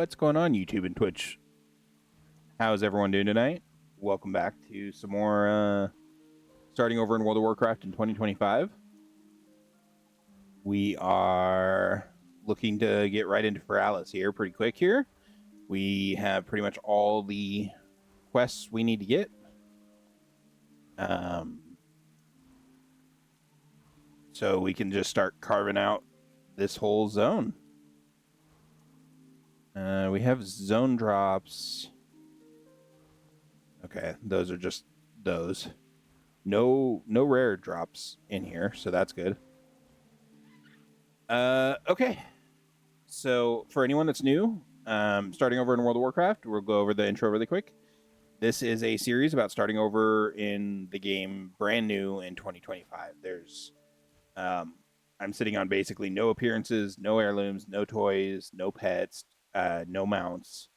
What's going on, YouTube and Twitch? How's everyone doing tonight? Welcome back to some more starting over in World of Warcraft in 2025. We are looking to get right into Feralas here pretty quick here. We have pretty much all the quests we need to get. So we can just start carving out this whole zone. We have zone drops. Okay, those are just those. No rare drops in here, so that's good. Okay. So for anyone that's new, starting over in World of Warcraft, we'll go over the intro really quick. This is a series about starting over in the game brand new in 2025. There's I'm sitting on basically no appearances, no heirlooms, no toys, no pets, no mounts.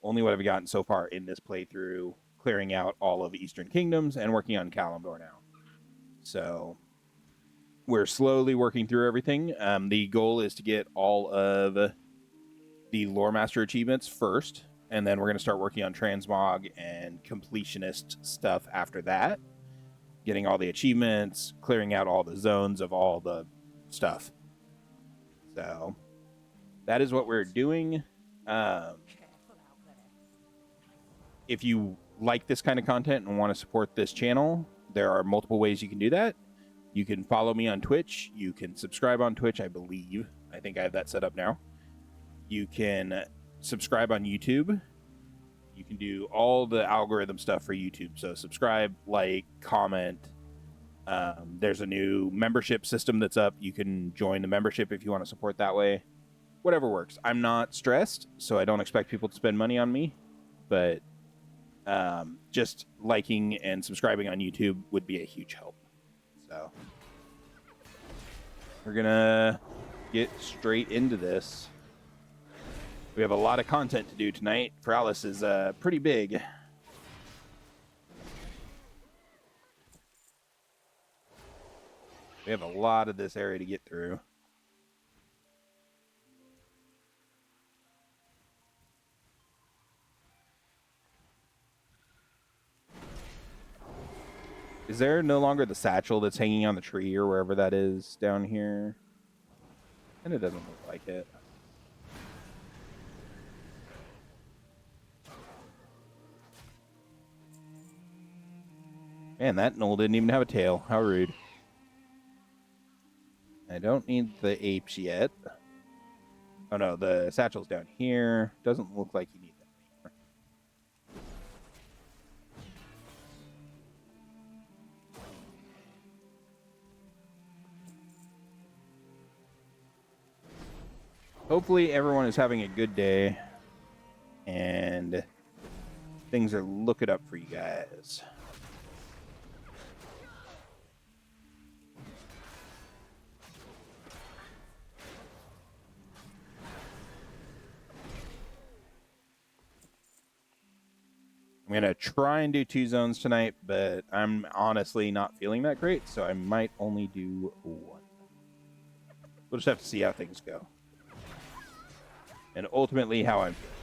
Only what I've gotten so far in this playthrough, clearing out all of Eastern Kingdoms and working on Kalimdor now. So we're slowly working through everything. The goal is to get all of the Lore Master achievements first, and then we're going to start working on transmog and completionist stuff after that. Getting all the achievements, clearing out all the zones of all the stuff. So that is what we're doing. If you like this kind of content and want to support this channel, there are multiple ways you can do that. You can follow me on Twitch. You can subscribe on Twitch, I believe. I think I have that set up now. You can subscribe on YouTube. You can do all the algorithm stuff for YouTube. So subscribe, like, comment. There's a new membership system that's up. You can join the membership if you want to support that way. Whatever works. I'm not stressed, so I don't expect people to spend money on me. But just liking and subscribing on YouTube would be a huge help. So we're going to get straight into this. We have a lot of content to do tonight. Feralas is pretty big. We have a lot of this area to get through. Is there no longer the satchel that's hanging on the tree or wherever that is down here? And it doesn't look like it. Man, that knoll didn't even have a tail. How rude. I don't need the apes yet. Oh no, the satchel's down here. Doesn't look like you need that anymore. Hopefully everyone is having a good day and things are looking up for you guys. I'm going to try and do 2 zones tonight, but I'm honestly not feeling that great, so I might only do 1. We'll just have to see how things go. And ultimately, how I'm feeling.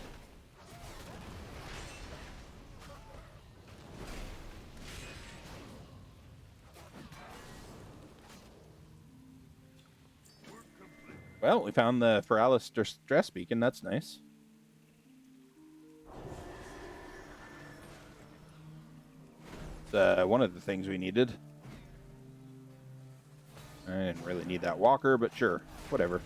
Well, we found the Feralas stress beacon. That's nice. One of the things we needed. I didn't really need that walker, but sure, whatever.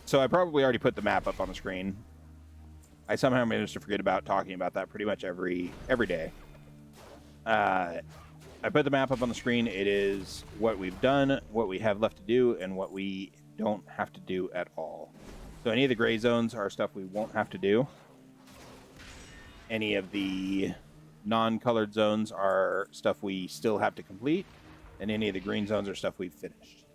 So I probably already put the map up on the screen. I somehow managed to forget about talking about that pretty much every day. I put the map up on the screen. It is what we've done, what we have left to do, and what we don't have to do at all. So any of the gray zones are stuff we won't have to do. Any of the non-colored zones are stuff we still have to complete. And any of the green zones are stuff we've finished.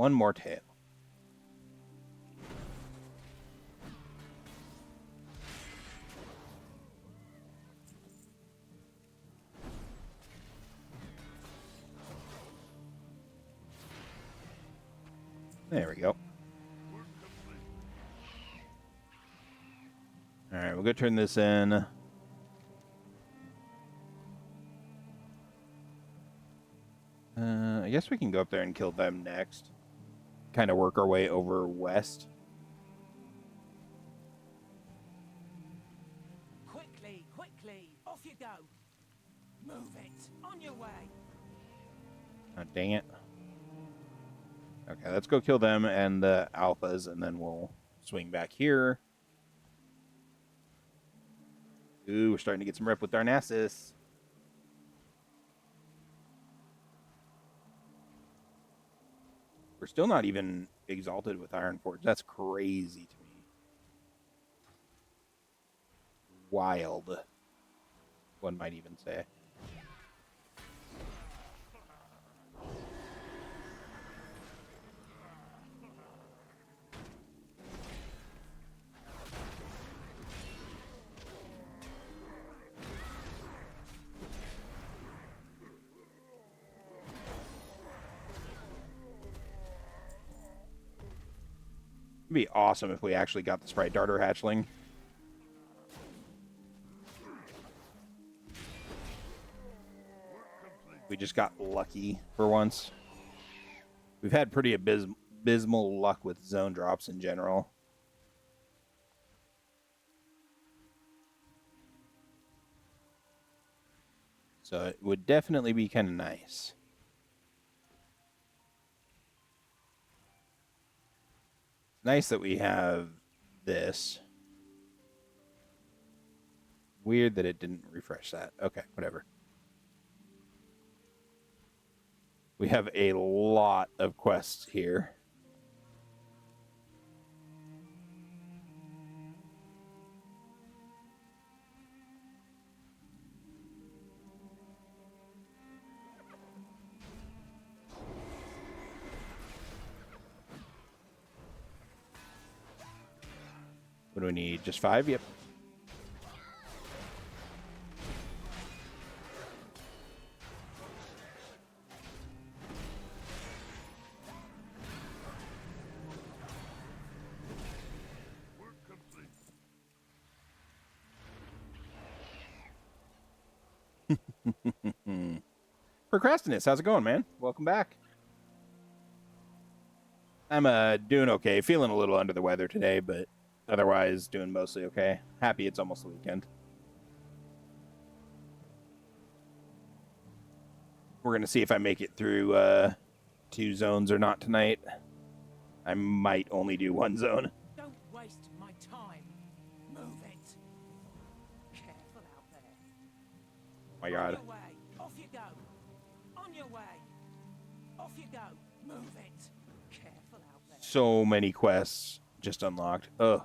one more tail. There we go. Alright, we'll go turn this in. I guess we can go up there and kill them next. Kind of work our way over west. Quickly, quickly, off you go. Move it, on your way. Oh, dang it. Okay, let's go kill them and the alphas, and then we'll swing back here. Ooh, we're starting to get some rep with Darnassus. We're still not even exalted with Ironforge. That's crazy to me. Wild, one might even say. It'd be awesome if we actually got the Sprite Darter hatchling. We just got lucky for once. We've had pretty abysmal luck with zone drops in general. So it would definitely be kind of nice. Nice that we have this. Weird that it didn't refresh that. Okay, whatever. We have a lot of quests here. What do we need? Just 5? Yep. Procrastinus, how's it going, man? Welcome back. I'm doing okay. Feeling a little under the weather today, but otherwise doing mostly okay. Happy it's almost the weekend. We're going to see if I make it through 2 zones or not tonight. I might only do 1 zone. Don't waste my time. Move it. Careful out there. Oh my god. On your way. Off you go. On your way. Off you go. Move it. Careful out there. So many quests just unlocked. Ugh.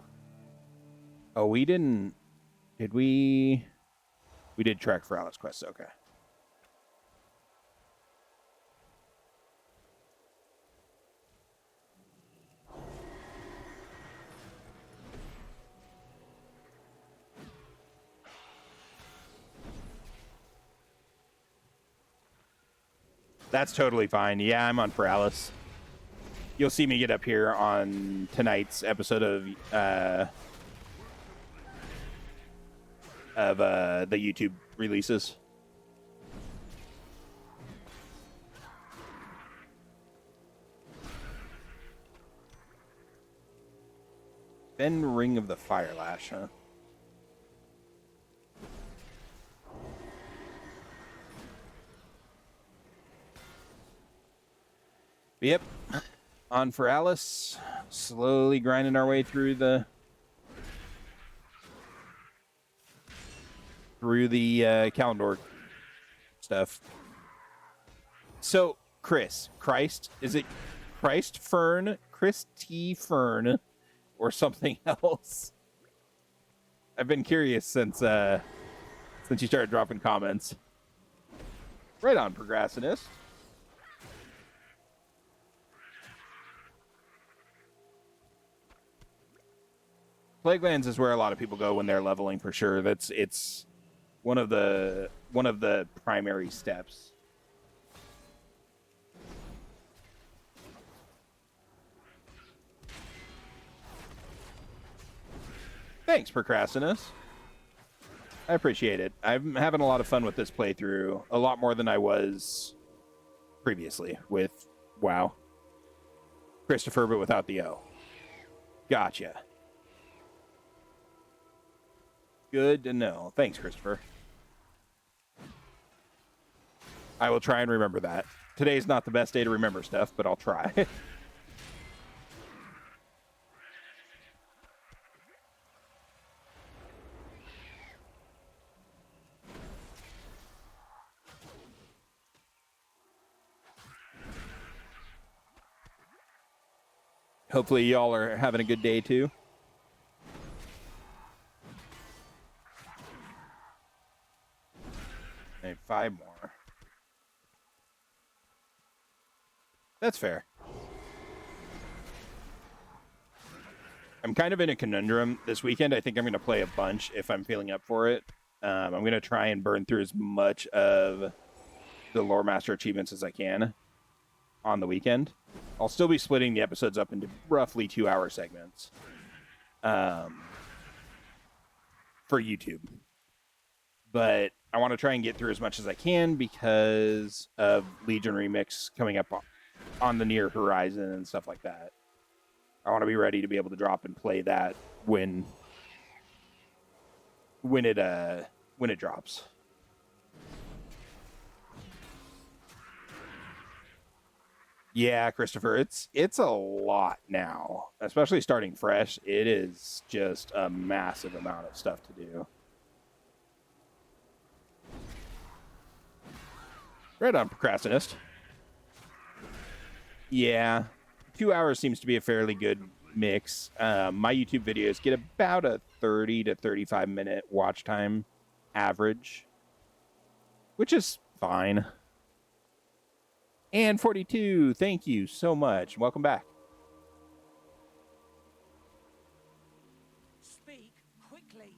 Oh, we didn't... Did we... We did track Feralas quests, okay. That's totally fine. Yeah, I'm on Feralas. You'll see me get up here on tonight's episode of the YouTube releases. Ben Ring of the Firelash, huh? Yep. On Feralas, slowly grinding our way through the Kalimdor stuff. So, Christ, is it Christ Fern, Christy Fern, or something else? I've been curious since you started dropping comments. Right on, Procrastinist. Plaguelands is where a lot of people go when they're leveling for sure. It's one of the primary steps. Thanks, Procrastinus. I appreciate it. I'm having a lot of fun with this playthrough, a lot more than I was previously with WoW. Christopher, but without the O. Gotcha. Good to know. Thanks, Christopher. I will try and remember that. Today's not the best day to remember stuff, but I'll try. Hopefully y'all are having a good day too. Okay, 5 more. That's fair. I'm kind of in a conundrum this weekend. I think I'm going to play a bunch if I'm feeling up for it. I'm going to try and burn through as much of the Lore Master achievements as I can on the weekend. I'll still be splitting the episodes up into roughly 2-hour segments for YouTube. But I want to try and get through as much as I can because of Legion Remix coming up on the near horizon and stuff like that. I want to be ready to be able to drop and play that when it drops. Yeah, Christopher, it's a lot now, especially starting fresh. It is just a massive amount of stuff to do. Right on, Procrastinist. Yeah, 2 hours seems to be a fairly good mix. My YouTube videos get about a 30 to 35 minute watch time average, which is fine. And 42, thank you so much. Welcome back. Speak quickly.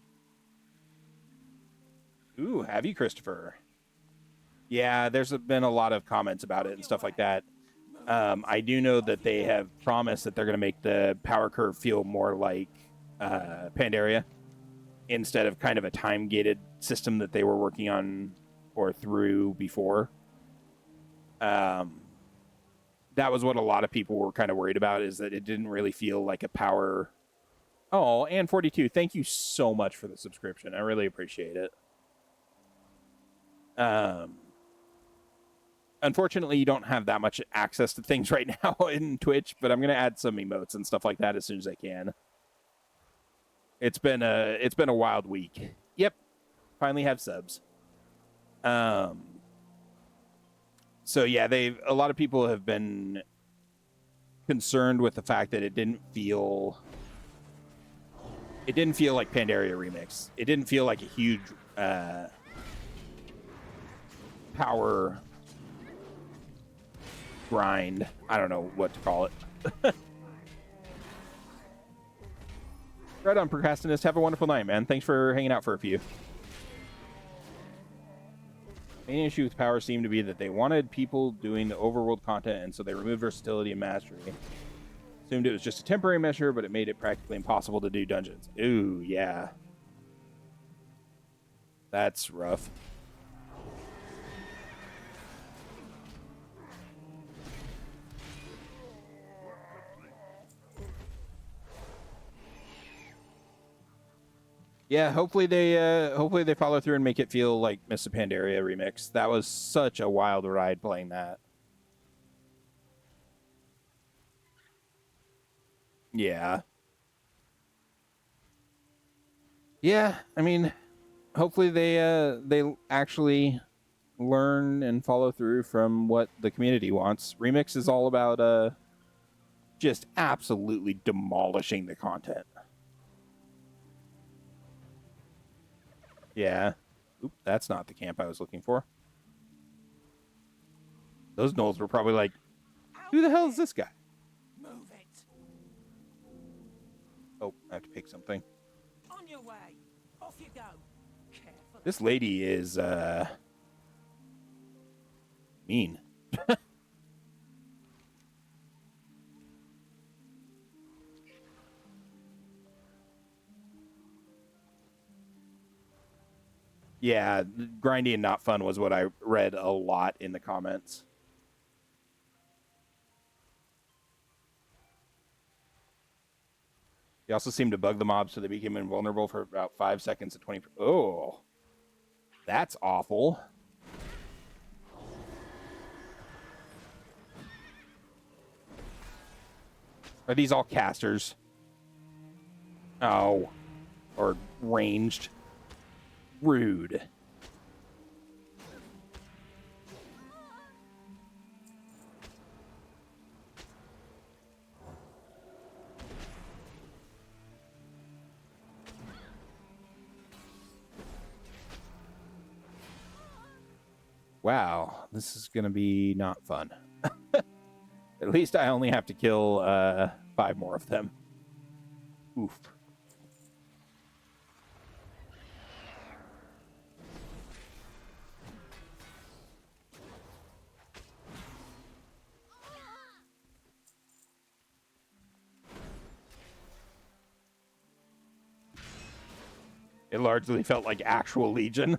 Ooh, have you, Christopher? Yeah, there's been a lot of comments about it and stuff like that. I do know that they have promised that they're going to make the power curve feel more like Pandaria instead of kind of a time-gated system that they were working on or through before. That was what a lot of people were kind of worried about, is that it didn't really feel like a power. Oh, and 42, thank you so much for the subscription. I really appreciate it. Unfortunately, you don't have that much access to things right now in Twitch, but I'm going to add some emotes and stuff like that as soon as I can. It's been a wild week. Yep. Finally have subs. So yeah, a lot of people have been concerned with the fact that it didn't feel like Pandaria Remix. It didn't feel like a huge power grind. I don't know what to call it. Right on, Procrastinist. Have a wonderful night, man. Thanks for hanging out for a few. Main issue with power seemed to be that they wanted people doing the overworld content, and so they removed versatility and mastery. Assumed it was just a temporary measure, but it made it practically impossible to do dungeons. Ooh, yeah. That's rough. Yeah, hopefully they follow through and make it feel like Mists of Pandaria Remix. That was such a wild ride playing that. Yeah. Yeah, I mean, hopefully they actually learn and follow through from what the community wants. Remix is all about just absolutely demolishing the content. Yeah. Oop, that's not the camp I was looking for. Those gnolls were probably like, who the hell is this guy? Move it. Oh, I have to pick something. On your way. Off you go. Careful. This lady is mean. Yeah, grindy and not fun was what I read a lot in the comments. They also seemed to bug the mobs so they became invulnerable for about 5 seconds to 20. Oh, that's awful. Are these all casters? Oh, or ranged. Rude. Wow, this is going to be not fun. At least I only have to kill 5 more of them. Oof. It largely felt like actual Legion.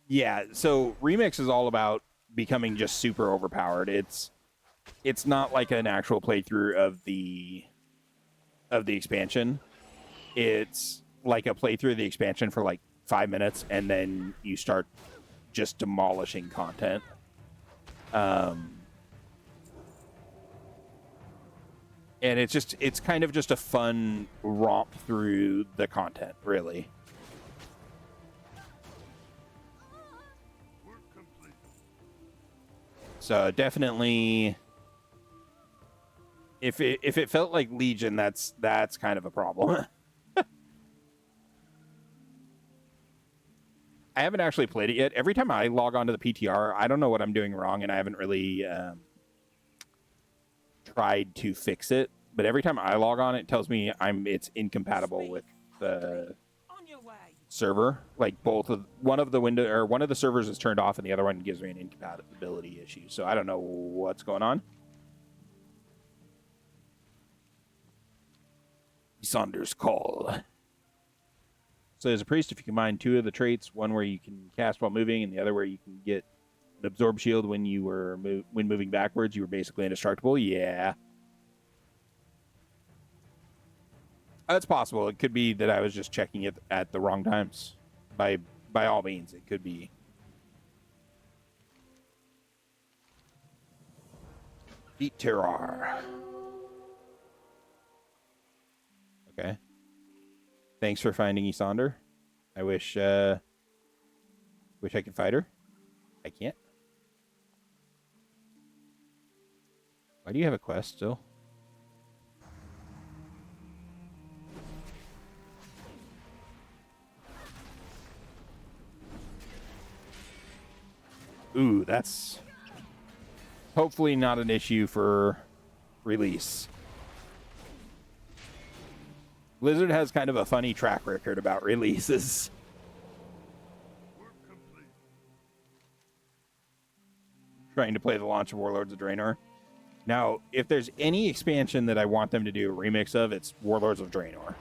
Yeah, so Remix is all about becoming just super overpowered. It's not like an actual playthrough of the expansion. It's like a playthrough of the expansion for like 5 minutes, and then you start just demolishing content. And it's kind of just a fun romp through the content, really. So definitely, if it felt like Legion, that's kind of a problem. I haven't actually played it yet. Every time I log onto the PTR, I don't know what I'm doing wrong, and I haven't really tried to fix it. But every time I log on, it tells me it's incompatible with the server. Like one of the servers is turned off, and the other one gives me an incompatibility issue. So I don't know what's going on. Saunders call. So as a priest, if you combine 2 of the traits, one where you can cast while moving, and the other where you can get an absorb shield when you were when moving backwards, you were basically indestructible. Yeah, that's possible. It could be that I was just checking it at the wrong times. By all means, it could be. Beat Terrar. Okay. Thanks for finding Isander. I wish I could fight her. I can't. Why do you have a quest still? Ooh, that's hopefully not an issue for release. Blizzard has kind of a funny track record about releases. Trying to play the launch of Warlords of Draenor. Now, if there's any expansion that I want them to do a remix of, it's Warlords of Draenor.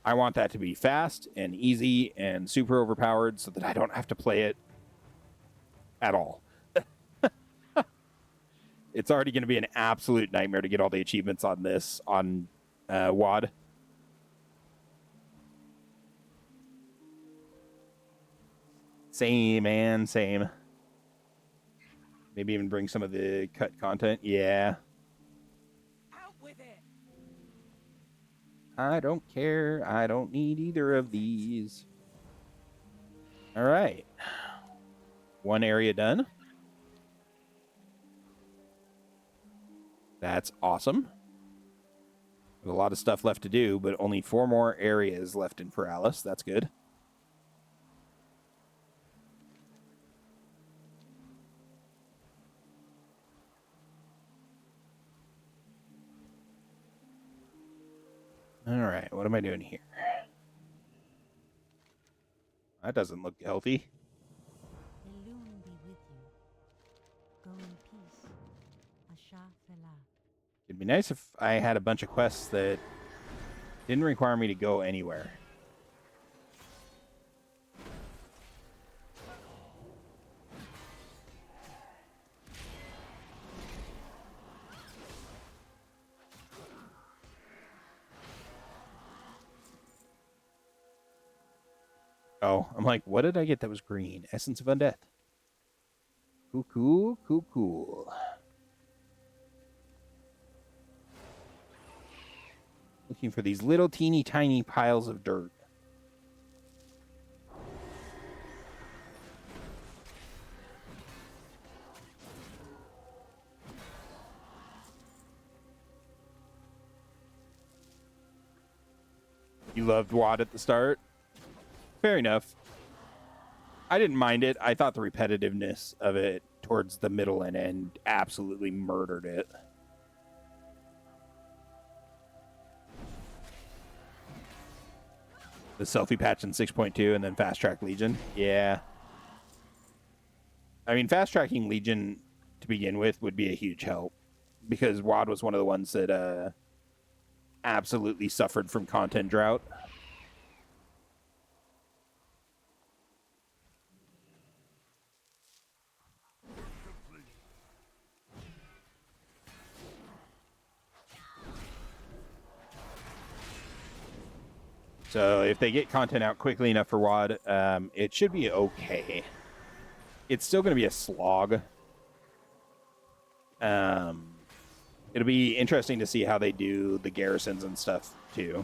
I want that to be fast and easy and super overpowered so that I don't have to play it at all. It's already going to be an absolute nightmare to get all the achievements on this on WoD. Same, man, same. Maybe even bring some of the cut content. Yeah. Out with it. I don't care. I don't need either of these. All right. One area done. That's awesome. There's a lot of stuff left to do, but only 4 more areas left in Feralas. That's good. All right, what am I doing here? That doesn't look healthy. Elune be with you. Go in peace. Asha Fela. It'd be nice if I had a bunch of quests that didn't require me to go anywhere. Oh, I'm like, what did I get that was green? Essence of Undeath. Cool, cool, cool, cool. Looking for these little teeny tiny piles of dirt. You loved WoD at the start? Fair enough. I didn't mind it. I thought the repetitiveness of it towards the middle and end absolutely murdered it. The selfie patch in 6.2 and then fast track Legion. Yeah. I mean, fast tracking Legion to begin with would be a huge help because WoD was one of the ones that absolutely suffered from content drought. So if they get content out quickly enough for WoD, it should be okay. It's still going to be a slog. It'll be interesting to see how they do the garrisons and stuff too,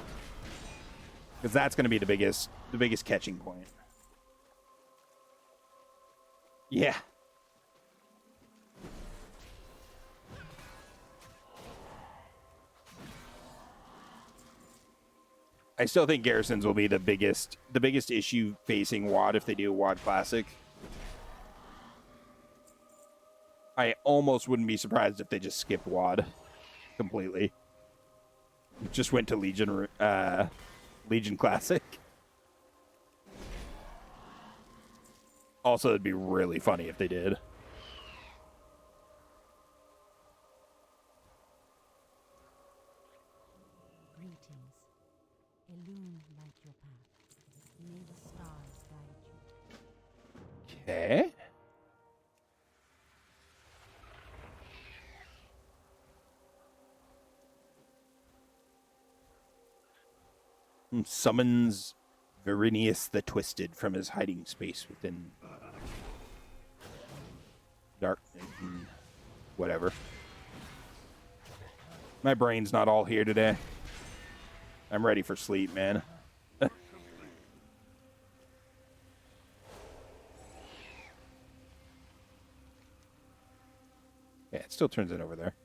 because that's going to be the biggest catching point. Yeah. I still think garrisons will be the biggest issue facing WoD if they do a WoD Classic. I almost wouldn't be surprised if they just skipped WoD completely. Just went to Legion Classic. Also, it'd be really funny if they did. Greetings. Elune light your path. May the stars guide you. Okay. Summons Verinius the Twisted from his hiding space within dark whatever. My brain's not all here today. I'm ready for sleep, man. Yeah, it still turns it over there.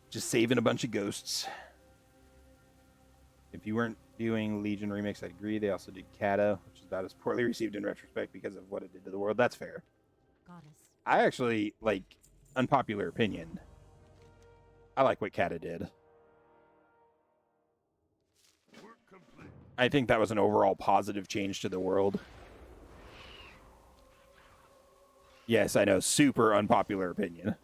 Just saving a bunch of ghosts. If you weren't doing Legion Remix, I'd agree. They also did Kata, which is about as poorly received in retrospect because of what it did to the world. That's fair. Goddess. I actually, like, unpopular opinion, I like what Kata did. I think that was an overall positive change to the world. Yes, I know, super unpopular opinion.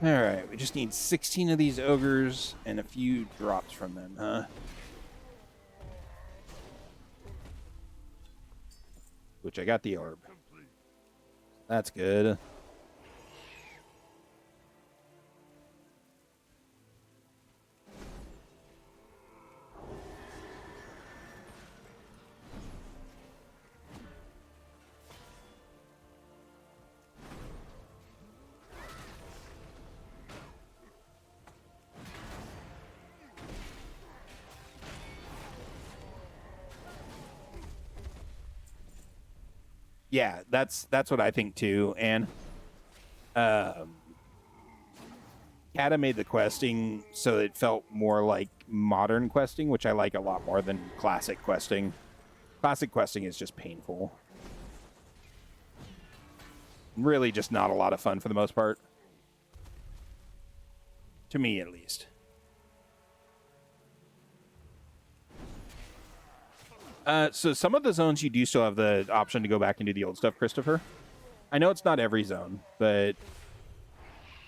Alright, we just need 16 of these ogres and a few drops from them, huh? Which I got the orb. That's good. Yeah, that's what I think too. And Kata made the questing so it felt more like modern questing, which I like a lot more than classic questing. Classic questing is just painful. Really just not a lot of fun for the most part. To me, at least. So some of the zones you do still have the option to go back and do the old stuff, Christopher. I know it's not every zone, but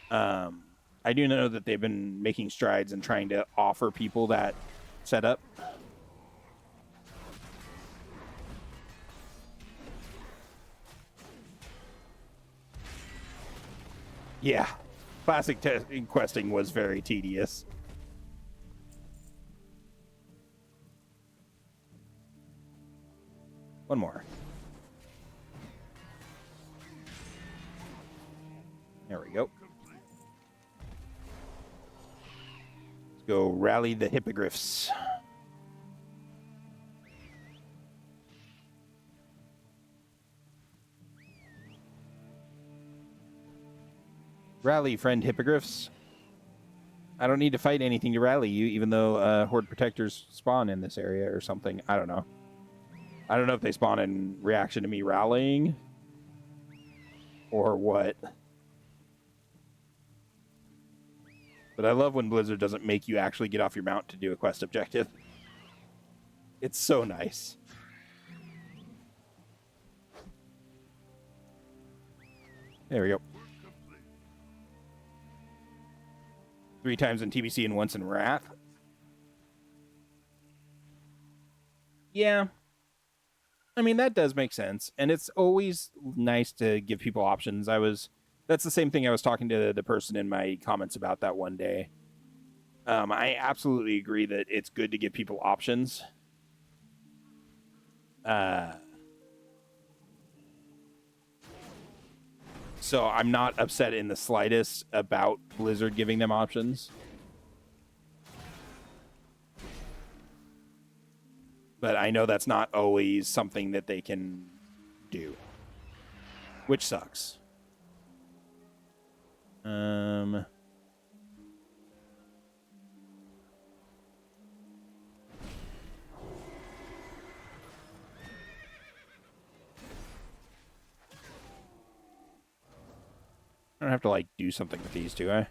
I do know that they've been making strides and trying to offer people that setup. Yeah, classic questing was very tedious. One more. There we go. Let's go rally the hippogriffs. Rally, friend hippogriffs. I don't need to fight anything to rally you, even though horde protectors spawn in this area or something. I don't know. I don't know if they spawn in reaction to me rallying or what. But I love when Blizzard doesn't make you actually get off your mount to do a quest objective. It's so nice. There we go. 3 times in TBC and once in Wrath. Yeah. I mean, that does make sense. And it's always nice to give people options. That's the same thing I was talking to the person in my comments about that one day. I absolutely agree that it's good to give people options. So I'm not upset in the slightest about Blizzard giving them options. But I know that's not always something that they can do, which sucks. I don't have to, like, do something with these, do I?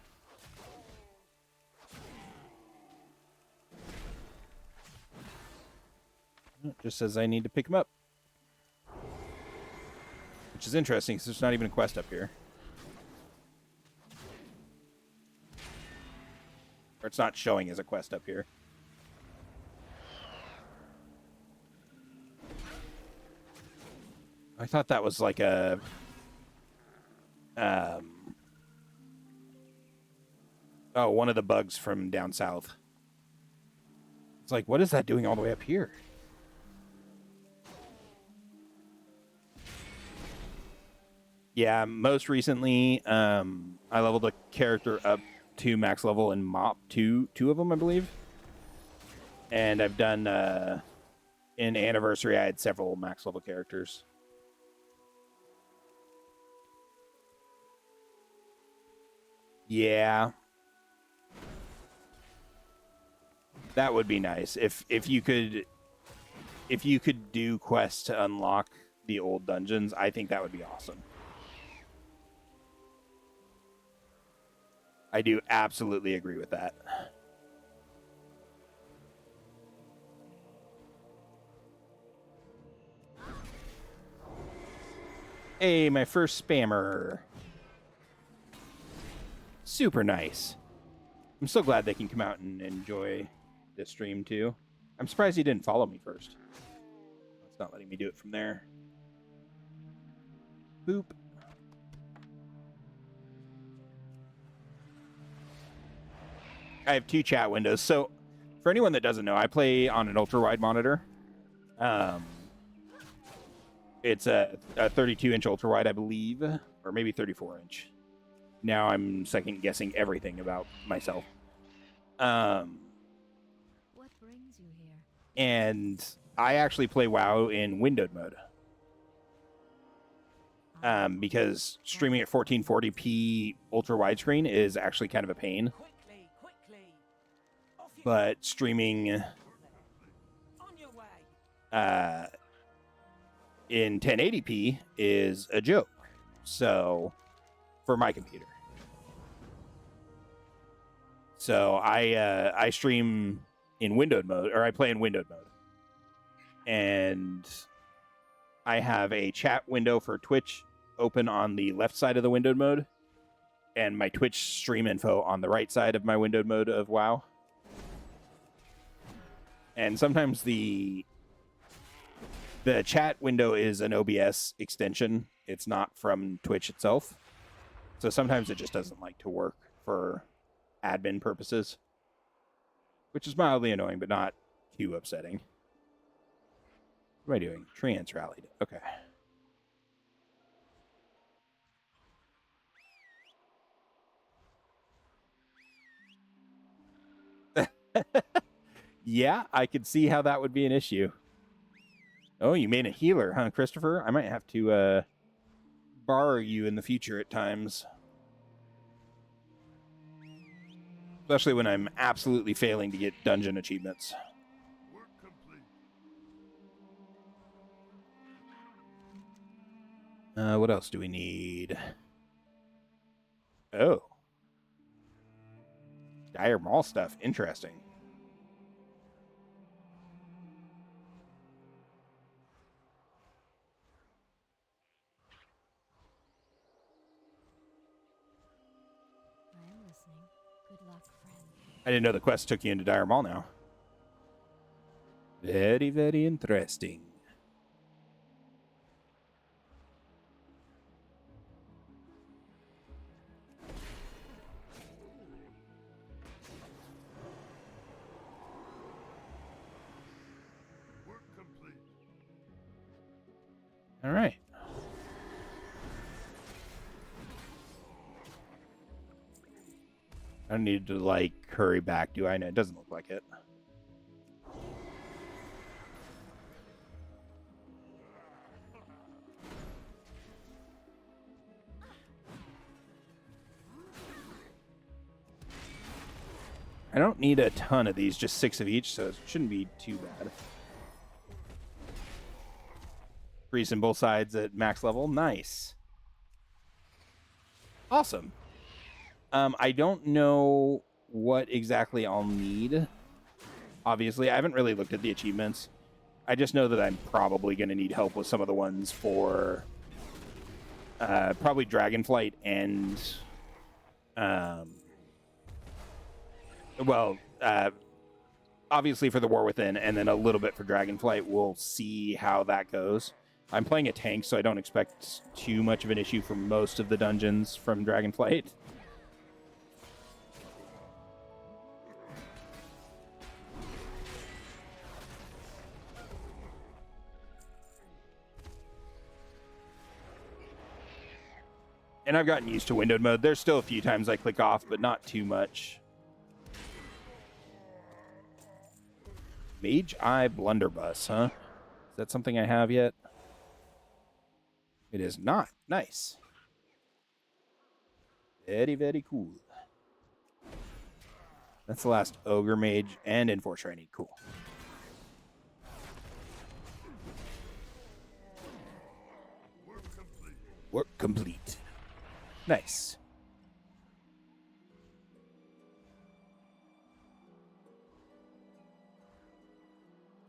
It just says I need to pick them up. Which is interesting, because there's not even a quest up here. Or it's not showing as a quest up here. I thought that was like a... Oh, one of the bugs from down south. It's like, what is that doing all the way up here? Yeah, most recently, I leveled a character up to max level in MOP, two of them, I believe. And I've done, in Anniversary, I had several max level characters. Yeah. That would be nice if you could do quests to unlock the old dungeons. I think that would be awesome. I do absolutely agree with that. Hey, my first spammer. Super nice. I'm so glad they can come out and enjoy this stream too. I'm surprised he didn't follow me first. It's not letting me do it from there. Boop. I have 2 chat windows. So, for anyone that doesn't know, I play on an ultra-wide monitor. It's a 32-inch ultra-wide, I believe, or maybe 34-inch. Now I'm second-guessing everything about myself. What brings you here? And I actually play WoW in windowed mode. because streaming at 1440p ultra widescreen is actually kind of a pain. Quickly, quickly. Off you But streaming go. On your way. in 1080p is a joke. So, for my computer. So I stream in windowed mode, or I play in windowed mode. And I have a chat window for Twitch open on the left side of the windowed mode, and my Twitch stream info on the right side of my windowed mode of WoW. And sometimes the chat window is an OBS extension. It's not from Twitch itself. So sometimes it just doesn't like to work for admin purposes, which is mildly annoying, but not too upsetting. What am I doing? Trans rallied. Okay. Yeah, I could see how that would be an issue. Oh, you made a healer, huh, Christopher? I might have to borrow you in the future at times. Especially when I'm absolutely failing to get dungeon achievements. Work complete. What else do we need? Oh. Dire Mall stuff. Interesting. I am listening. Good luck, friend. I didn't know the quest took you into Dire Mall now. Very, very interesting. Work complete. All right. I don't need to, like, hurry back, do I? No, it doesn't look like it. I don't need a ton of these, just 6 of each, so it shouldn't be too bad. Freezing both sides at max level. Nice. Awesome. I don't know what exactly I'll need. Obviously, I haven't really looked at the achievements. I just know that I'm probably going to need help with some of the ones for probably Dragonflight and obviously for the War Within, and then a little bit for Dragonflight. We'll see how that goes. I'm playing a tank, so I don't expect too much of an issue for most of the dungeons from Dragonflight. And I've gotten used to windowed mode. There's still a few times I click off, but not too much. Mage Eye Blunderbuss, huh? Is that something I have yet? It is not. Nice. Very, very cool. That's the last Ogre Mage and Enforcer I need. Cool. Work complete. Work complete. Nice.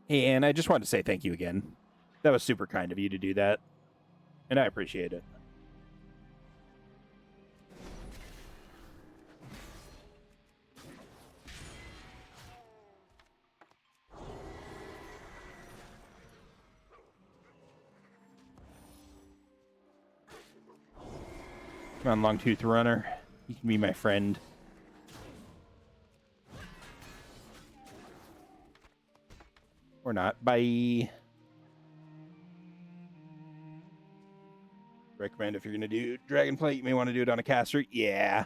Hey, Anne, I just wanted to say thank you again. That was super kind of you to do that. And I appreciate it. Come on, Longtooth Runner. You can be my friend. Or not. Bye. Recommend if you're going to do Dragonflight, you may want to do it on a caster. Yeah.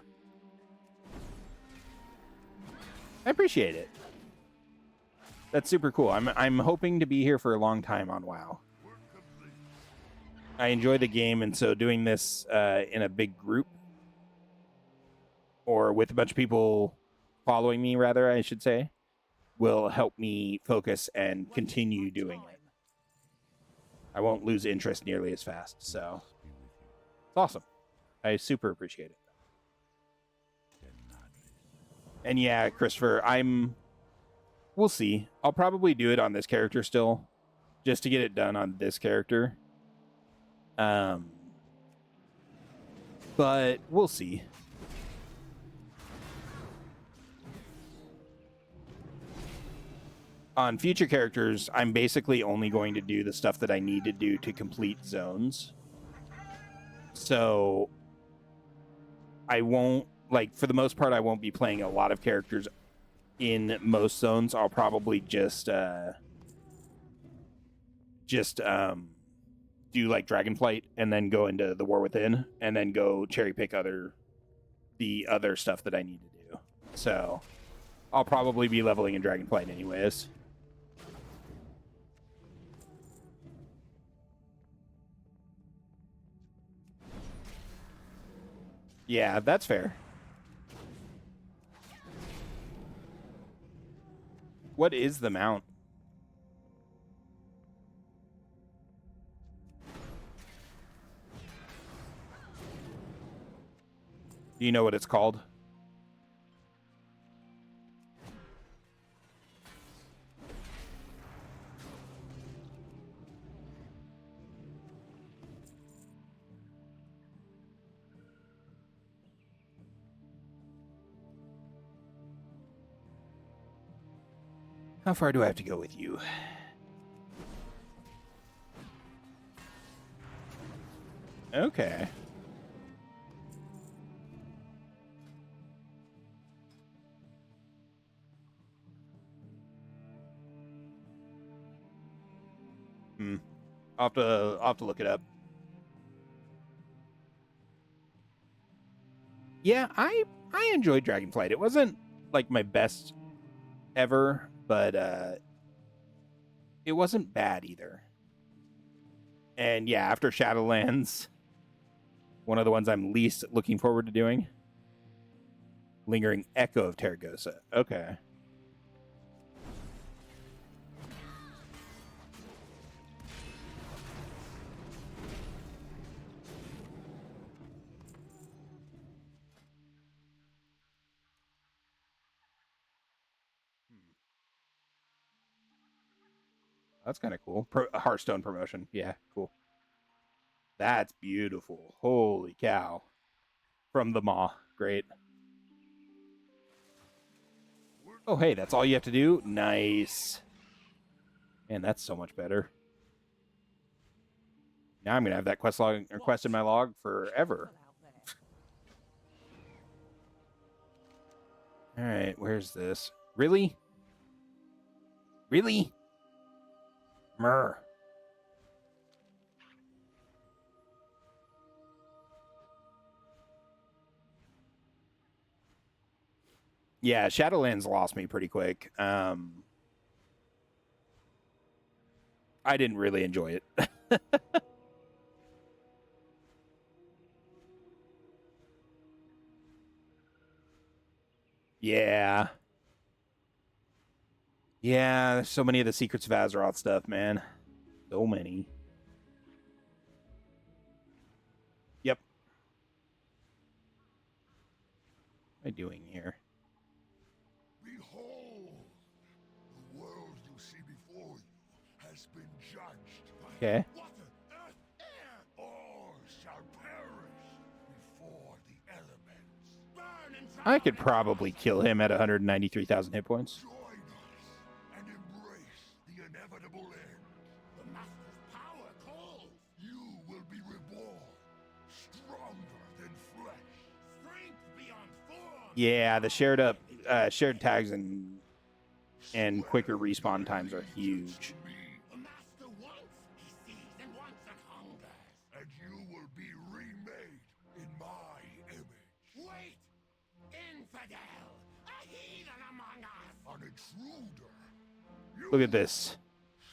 I appreciate it. That's super cool. I'm hoping to be here for a long time on WoW. Work complete. I enjoy the game, and so doing this in a big group or with a bunch of people following me, rather, I should say, will help me focus and continue doing it. I won't lose interest nearly as fast, so it's awesome. I super appreciate it. And yeah, Christopher, we'll see. I'll probably do it on this character still, just to get it done on this character. But we'll see. On future characters, I'm basically only going to do the stuff that I need to do to complete zones. So I won't, like, for the most part, I won't be playing a lot of characters in most zones. I'll probably just do like Dragonflight and then go into the War Within and then go cherry pick the other stuff that I need to do. So I'll probably be leveling in Dragonflight anyways. Yeah, that's fair. What is the mount? Do you know what it's called? How far do I have to go with you? Okay. I'll have to look it up. Yeah, I enjoyed Dragonflight. It wasn't like my best ever, but it wasn't bad either. And yeah, after Shadowlands, one of the ones I'm least looking forward to doing, Lingering Echo of Terragosa. Okay. That's kind of cool. Hearthstone promotion. Yeah, cool. That's beautiful. Holy cow. From the Maw. Great. Oh, hey, that's all you have to do? Nice. Man, that's so much better. Now I'm going to have that quest in my log forever. All right, where's this? Really? Really? Myrrh. Yeah, Shadowlands lost me pretty quick. I didn't really enjoy it. Yeah. Yeah, there's so many of the Secrets of Azeroth stuff, man. So many. Yep. What am I doing here? Behold, the world you see before you has been judged by Okay. water, earth, air. All shall perish before the elements. Burn and I could probably kill him at 193,000 hit points. join us and embrace the inevitable end. The Master's power calls. You will be reborn, stronger than flesh. Strength beyond form. Yeah, the shared tags and quicker respawn times are huge. The Master wants, he sees and wants and hungers. And you will be remade in my image. Wait! Infidel! A heathen among us! An intruder. You Look at this.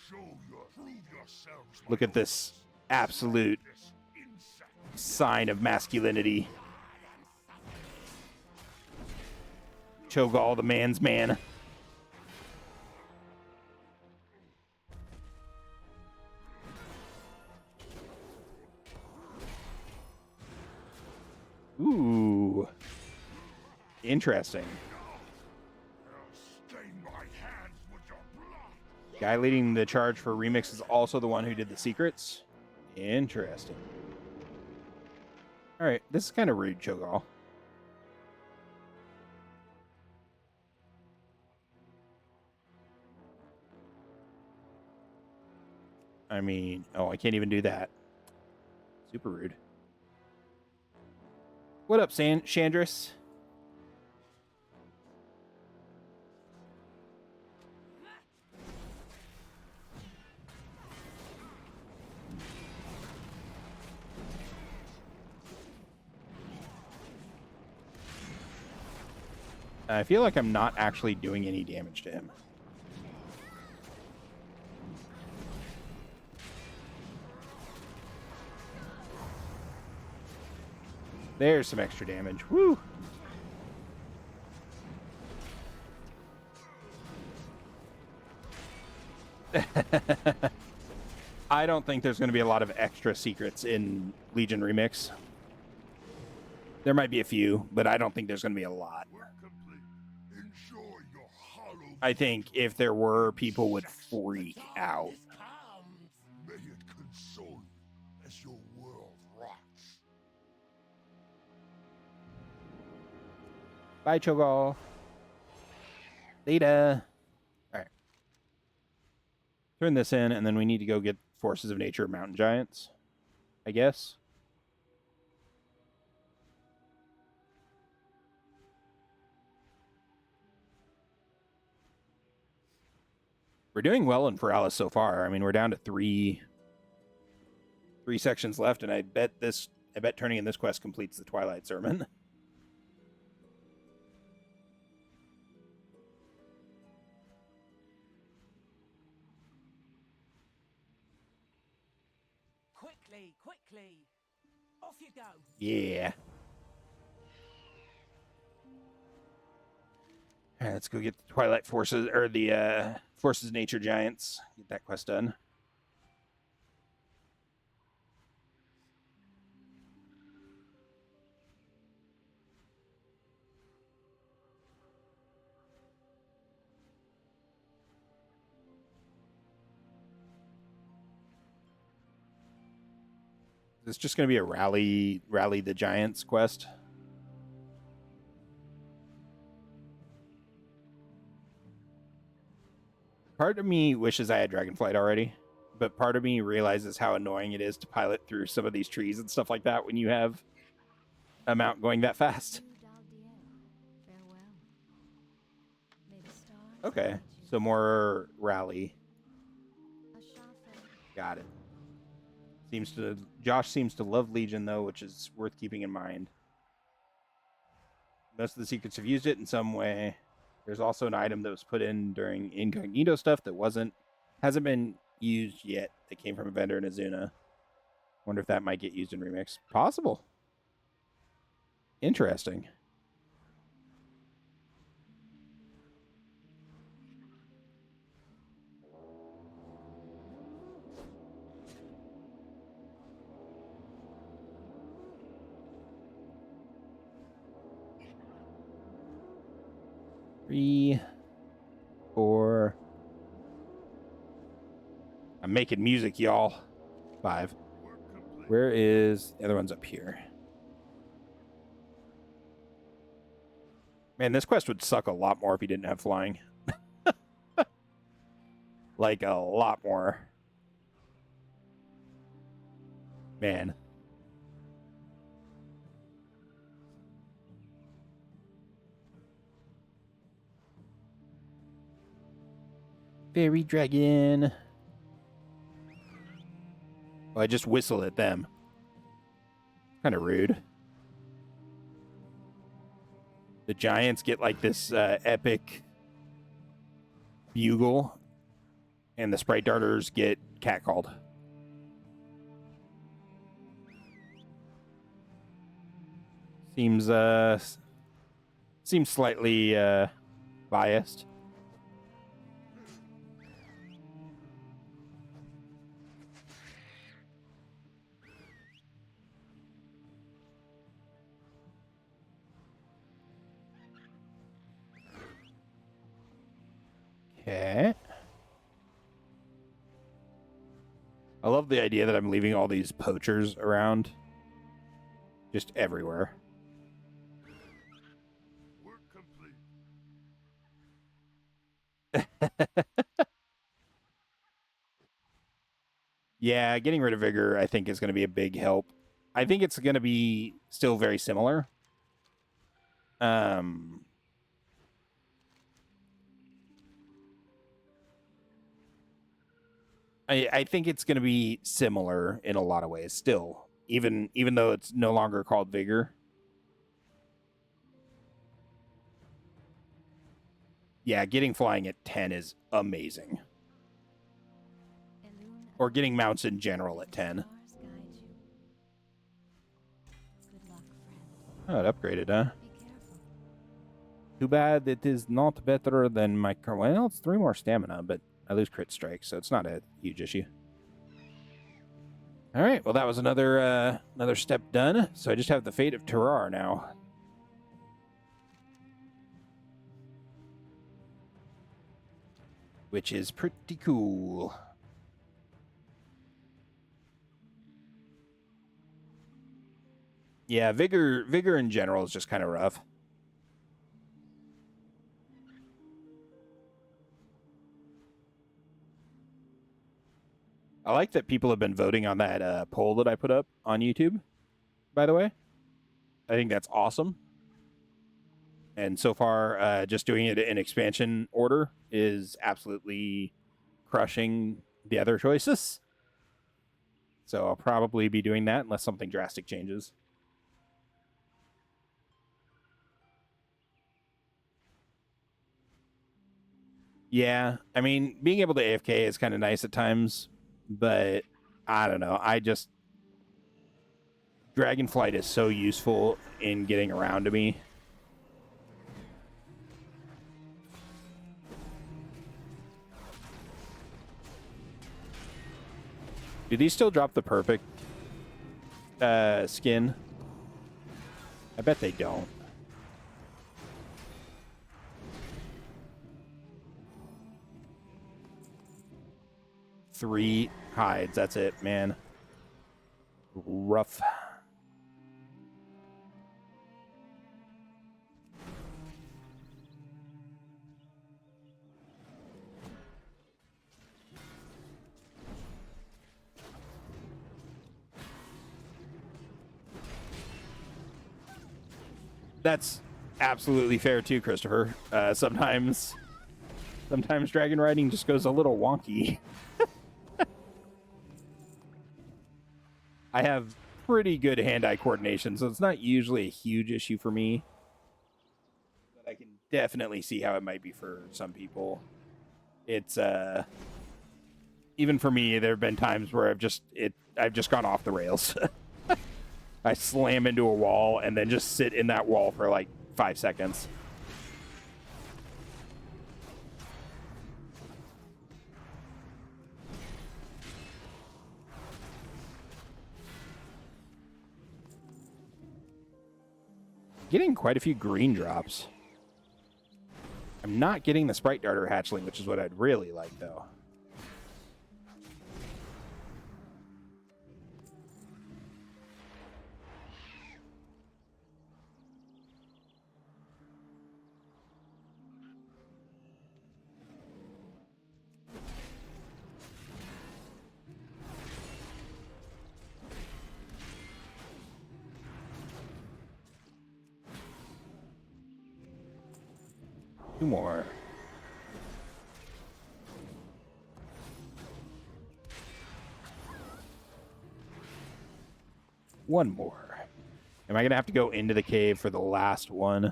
prove yourselves. Look at this absolute sign of masculinity. Cho'Gall, the man's man. Ooh. Interesting. Guy leading the charge for Remix is also the one who did the secrets. Interesting. Alright, this is kind of rude, Cho'Gall. I mean, oh, I can't even do that. Super rude. What up, Chandris? I feel like I'm not actually doing any damage to him. There's some extra damage. Woo! I don't think there's going to be a lot of extra secrets in Legion Remix. There might be a few, but I don't think there's going to be a lot. I think if there were, people would freak out. May it console you as your world rots. Bye, Cho'Gall. Later. All right. Turn this in, and then we need to go get Forces of Nature Mountain Giants, I guess. We're doing well in Feralas so far. I mean, we're down to three sections left, and I bet turning in this quest completes the Twilight Sermon. Quickly. Off you go. Yeah. All right, let's go get the Twilight Forces, or the Forces of Nature Giants. Get that quest done. Is this just going to be a rally the Giants quest? Part of me wishes I had Dragonflight already, but part of me realizes how annoying it is to pilot through some of these trees and stuff like that when you have a mount going that fast. Okay, so more rally. Got it. Josh seems to love Legion though, which is worth keeping in mind. Most of the secrets have used it in some way. There's also an item that was put in during incognito stuff that hasn't been used yet, that came from a vendor in Azuna. Wonder if that might get used in Remix. Possible. Interesting. Three, 4. I'm making music, y'all. 5. Where is the other one's up here? Man, this quest would suck a lot more if he didn't have flying. Like a lot more. Man. Fairy dragon. Well, I just whistle at them. Kind of rude. The giants get like this epic bugle, and the sprite darters get catcalled. Seems slightly biased. Okay. I love the idea that I'm leaving all these poachers around. Just everywhere. Work complete. Yeah, getting rid of Vigor, I think, is going to be a big help. I think it's going to be still very similar. I think it's going to be similar in a lot of ways still, even though it's no longer called Vigor. Yeah, getting flying at 10 is amazing. Or getting mounts in general at 10. Oh, it upgraded, huh? Too bad it is not better than my current. Well, it's 3 more stamina, but I lose crit strike, so it's not a huge issue. All right, well, that was another step done. So I just have the fate of Terrar now. Which is pretty cool. Yeah, Vigor in general is just kind of rough. I like that people have been voting on that poll that I put up on YouTube, by the way. I think that's awesome. And so far, just doing it in expansion order is absolutely crushing the other choices. So I'll probably be doing that unless something drastic changes. Yeah, I mean, being able to AFK is kind of nice at times, but I don't know. Dragonflight is so useful in getting around to me. Do these still drop the perfect skin? I bet they don't. Three hides, that's it, man. Rough. That's absolutely fair too, Christopher. Sometimes dragon riding just goes a little wonky. I have pretty good hand-eye coordination, so it's not usually a huge issue for me. But I can definitely see how it might be for some people. It's even for me, there have been times where I've just gone off the rails. I slam into a wall and then just sit in that wall for like 5 seconds. Getting quite a few green drops. I'm not getting the Sprite Darter hatchling, which is what I'd really like, though. Two more. One more. Am I going to have to go into the cave for the last one?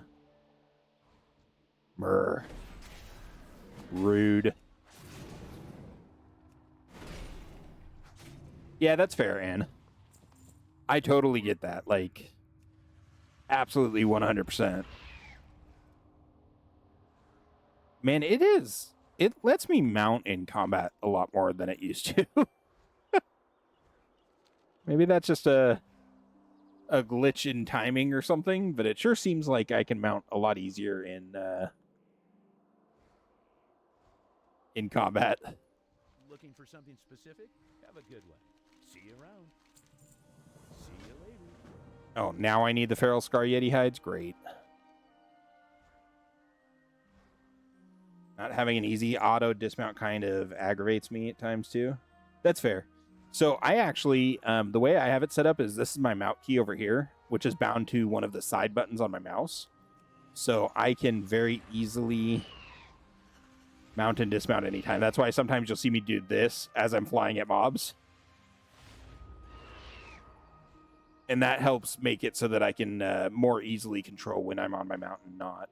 Brr. Rude. Yeah, that's fair, Anne. I totally get that. Like, Absolutely 100%. Man, it is. It lets me mount in combat a lot more than it used to. Maybe that's just a glitch in timing or something, but it sure seems like I can mount a lot easier in combat. Looking for something specific? Have a good one. See you around. See you later. Oh, now I need the Feral Scar Yeti hides? Great. Not having an easy auto dismount kind of aggravates me at times too. That's fair. So I actually, the way I have it set up is this is my mount key over here, which is bound to one of the side buttons on my mouse. So I can very easily mount and dismount anytime. That's why sometimes you'll see me do this as I'm flying at mobs. And that helps make it so that I can more easily control when I'm on my mount and not.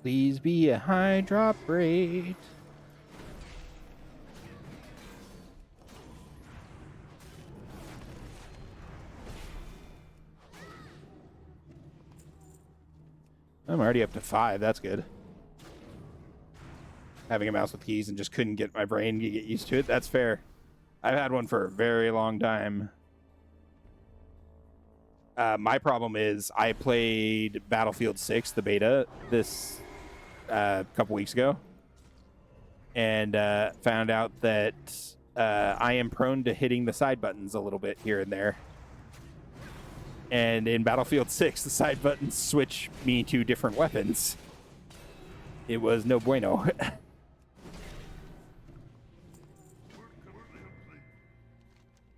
Please be a high drop rate. I'm already up to 5. That's good. Having a mouse with keys and just couldn't get my brain to get used to it. That's fair. I've had one for a very long time. My problem is I played Battlefield 6, the beta, this couple weeks ago, and found out that I am prone to hitting the side buttons a little bit here and there. And in Battlefield 6, the side buttons switch me to different weapons. It was no bueno.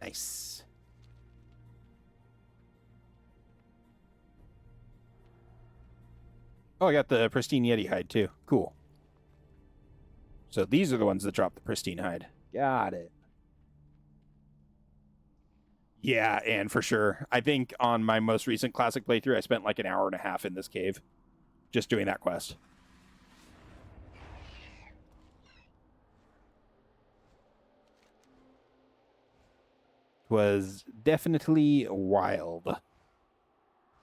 Nice. Oh, I got the pristine Yeti hide too. Cool. So these are the ones that drop the pristine hide. Got it. Yeah, and for sure. I think on my most recent classic playthrough, I spent like an hour and a half in this cave just doing that quest. Was definitely wild. A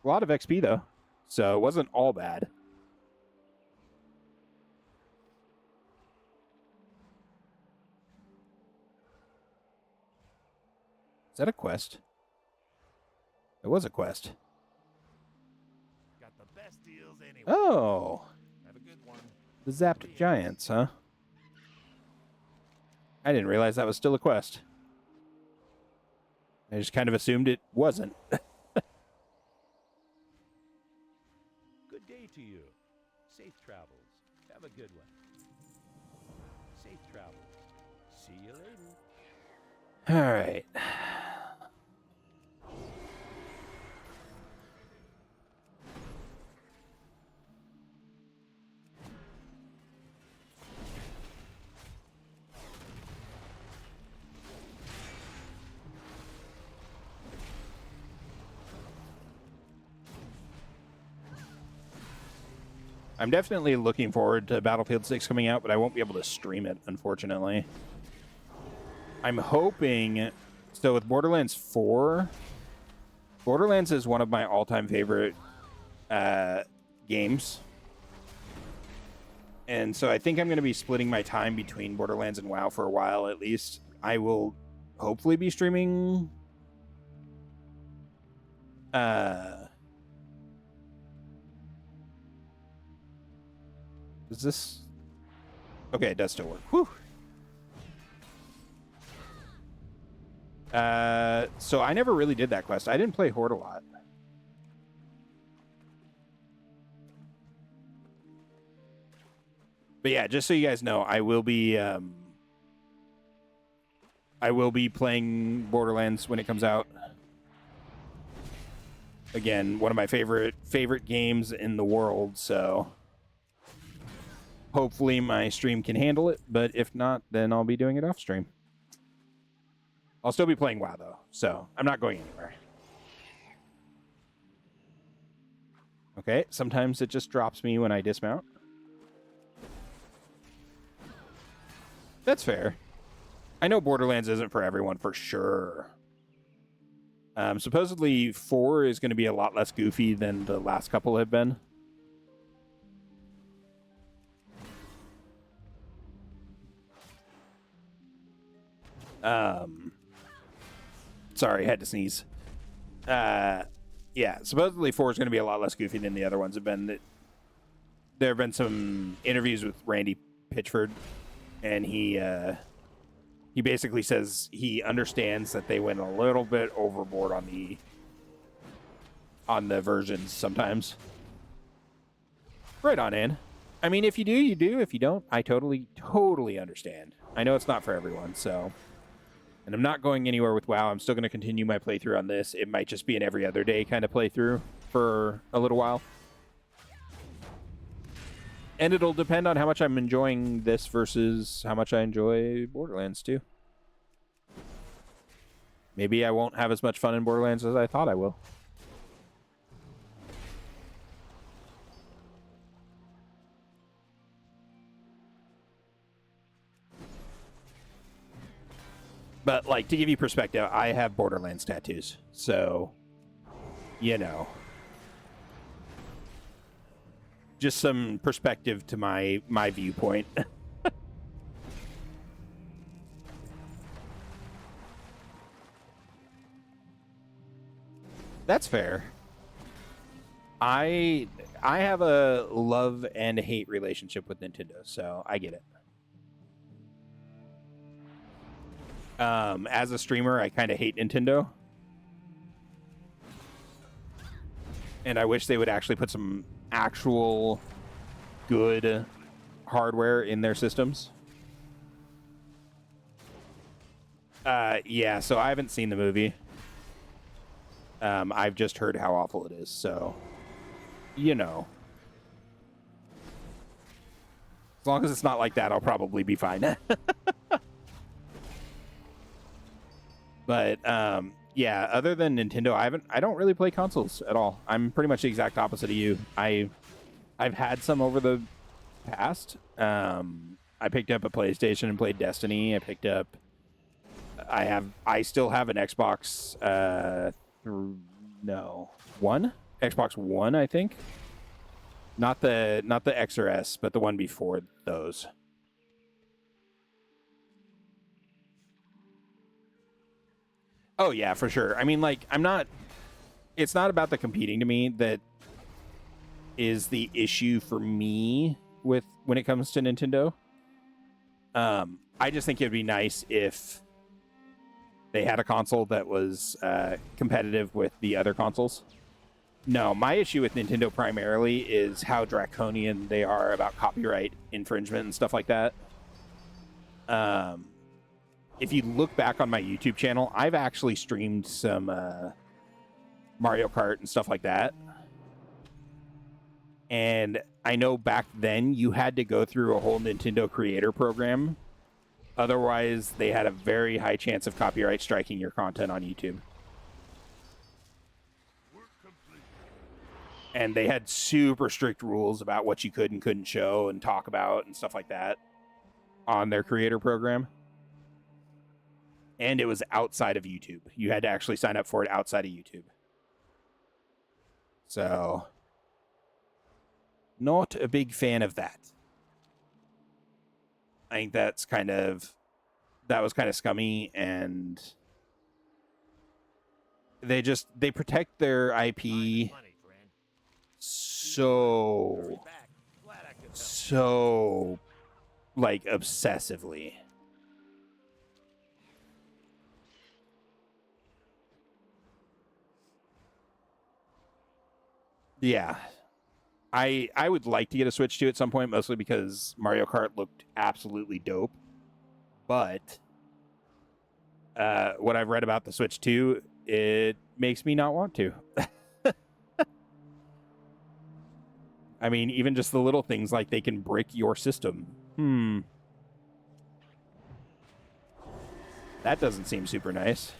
lot of XP though, so it wasn't all bad. Is that a quest? It was a quest. Got the best deals anyway. Oh, Have a good one. the Zapped Giants, huh? I didn't realize that was still a quest. I just kind of assumed it wasn't. Good day to you. Safe travels. Have a good one. Safe travels. See you later. All right. I'm definitely looking forward to Battlefield 6 coming out, but I won't be able to stream it, unfortunately. I'm hoping... So with Borderlands 4... Borderlands is one of my all-time favorite games. And so I think I'm going to be splitting my time between Borderlands and WoW for a while, at least. I will hopefully be streaming... Does this... Okay, it does still work. Whew. So I never really did that quest. I didn't play Horde a lot. But yeah, just so you guys know, I will be playing Borderlands when it comes out. Again, one of my favorite games in the world, so hopefully my stream can handle it, but if not, then I'll be doing it off stream. I'll still be playing WoW though, so I'm not going anywhere. Okay, sometimes it just drops me when I dismount. That's fair. I know Borderlands isn't for everyone for sure. Supposedly 4 is going to be a lot less goofy than the last couple have been. Sorry, I had to sneeze. Yeah, supposedly 4 is going to be a lot less goofy than the other ones have been. There have been some interviews with Randy Pitchford, and he basically says he understands that they went a little bit overboard on the versions sometimes. Right on in. I mean, if you do, you do. If you don't, I totally understand. I know it's not for everyone, so... And I'm not going anywhere with WoW. I'm still going to continue my playthrough on this. It might just be an every other day kind of playthrough for a little while. And it'll depend on how much I'm enjoying this versus how much I enjoy Borderlands too. Maybe I won't have as much fun in Borderlands as I thought I will. But, like, to give you perspective, I have Borderlands tattoos. So, you know. Just some perspective to my viewpoint. That's fair. I have a love and hate relationship with Nintendo, so I get it. As a streamer, I kind of hate Nintendo. And I wish they would actually put some actual good hardware in their systems. Yeah, so I haven't seen the movie. I've just heard how awful it is, so, you know. As long as it's not like that, I'll probably be fine. But yeah, other than Nintendo, I don't really play consoles at all. I'm pretty much the exact opposite of you. I've had some over the past. I picked up a PlayStation and played Destiny. I still have an Xbox Xbox One, I think. Not the X or S, but the one before those. Oh, yeah, for sure. I mean, like, it's not about the competing to me that is the issue for me when it comes to Nintendo. I just think it'd be nice if they had a console that was competitive with the other consoles. No, my issue with Nintendo primarily is how draconian they are about copyright infringement and stuff like that. If you look back on my YouTube channel, I've actually streamed some Mario Kart and stuff like that. And I know back then you had to go through a whole Nintendo creator program. Otherwise, they had a very high chance of copyright striking your content on YouTube. And they had super strict rules about what you could and couldn't show and talk about and stuff like that on their creator program. And it was outside of YouTube. You had to actually sign up for it outside of YouTube. So, not a big fan of that. I think that was kind of scummy, and they protect their IP so like obsessively. Yeah. I would like to get a Switch 2 at some point, mostly because Mario Kart looked absolutely dope. But what I've read about the Switch 2, it makes me not want to. I mean, even just the little things like they can brick your system. That doesn't seem super nice.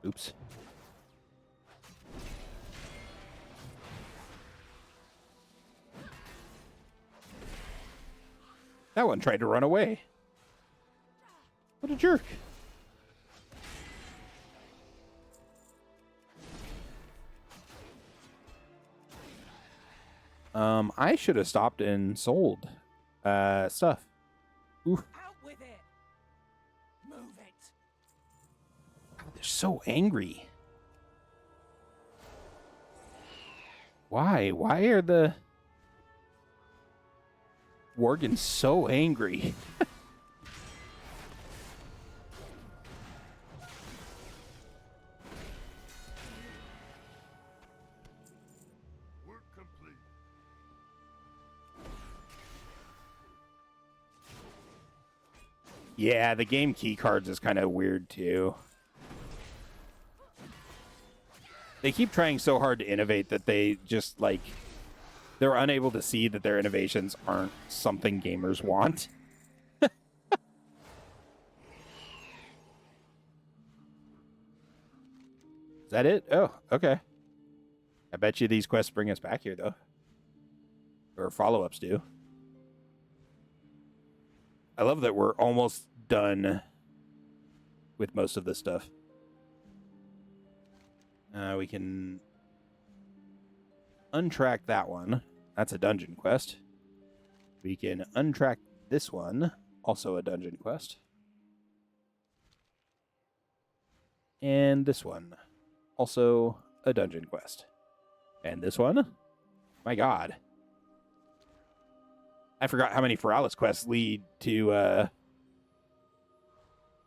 Oops. That one tried to run away. What a jerk. I should have stopped and sold stuff. Ooh. Out with it. Move it. God, they're so angry. Why? Why are the Worgans so angry? Work complete. Yeah, the game key cards is kind of weird too. They keep trying so hard to innovate that they just like they're unable to see that their innovations aren't something gamers want. Is that it? Oh, okay. I bet you these quests bring us back here though. Or follow-ups do. I love that we're almost done with most of this stuff. We can untrack that one. That's a dungeon quest. We can untrack this one. Also a dungeon quest. And this one. Also a dungeon quest. And this one? My god. I forgot how many Feralas quests lead to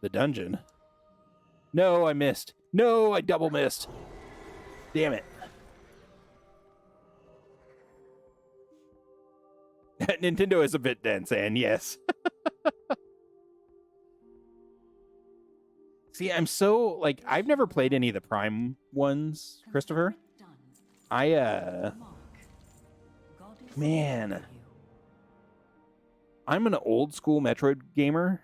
the dungeon. No, I missed. No, I double missed. Damn it. Nintendo is a bit dense, and yes. See, I'm so, like, I've never played any of the Prime ones, Christopher. Man. I'm an old school Metroid gamer.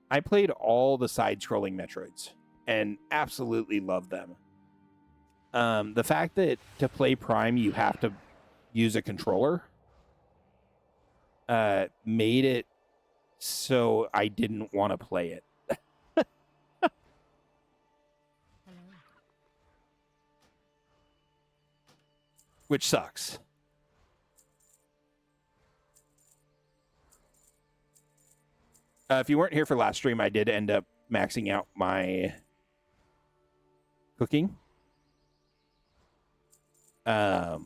I played all the side-scrolling Metroids and absolutely loved them. The fact that to play Prime you have to use a controller made it so I didn't want to play it. Which sucks. If you weren't here for last stream, I did end up maxing out my cooking. I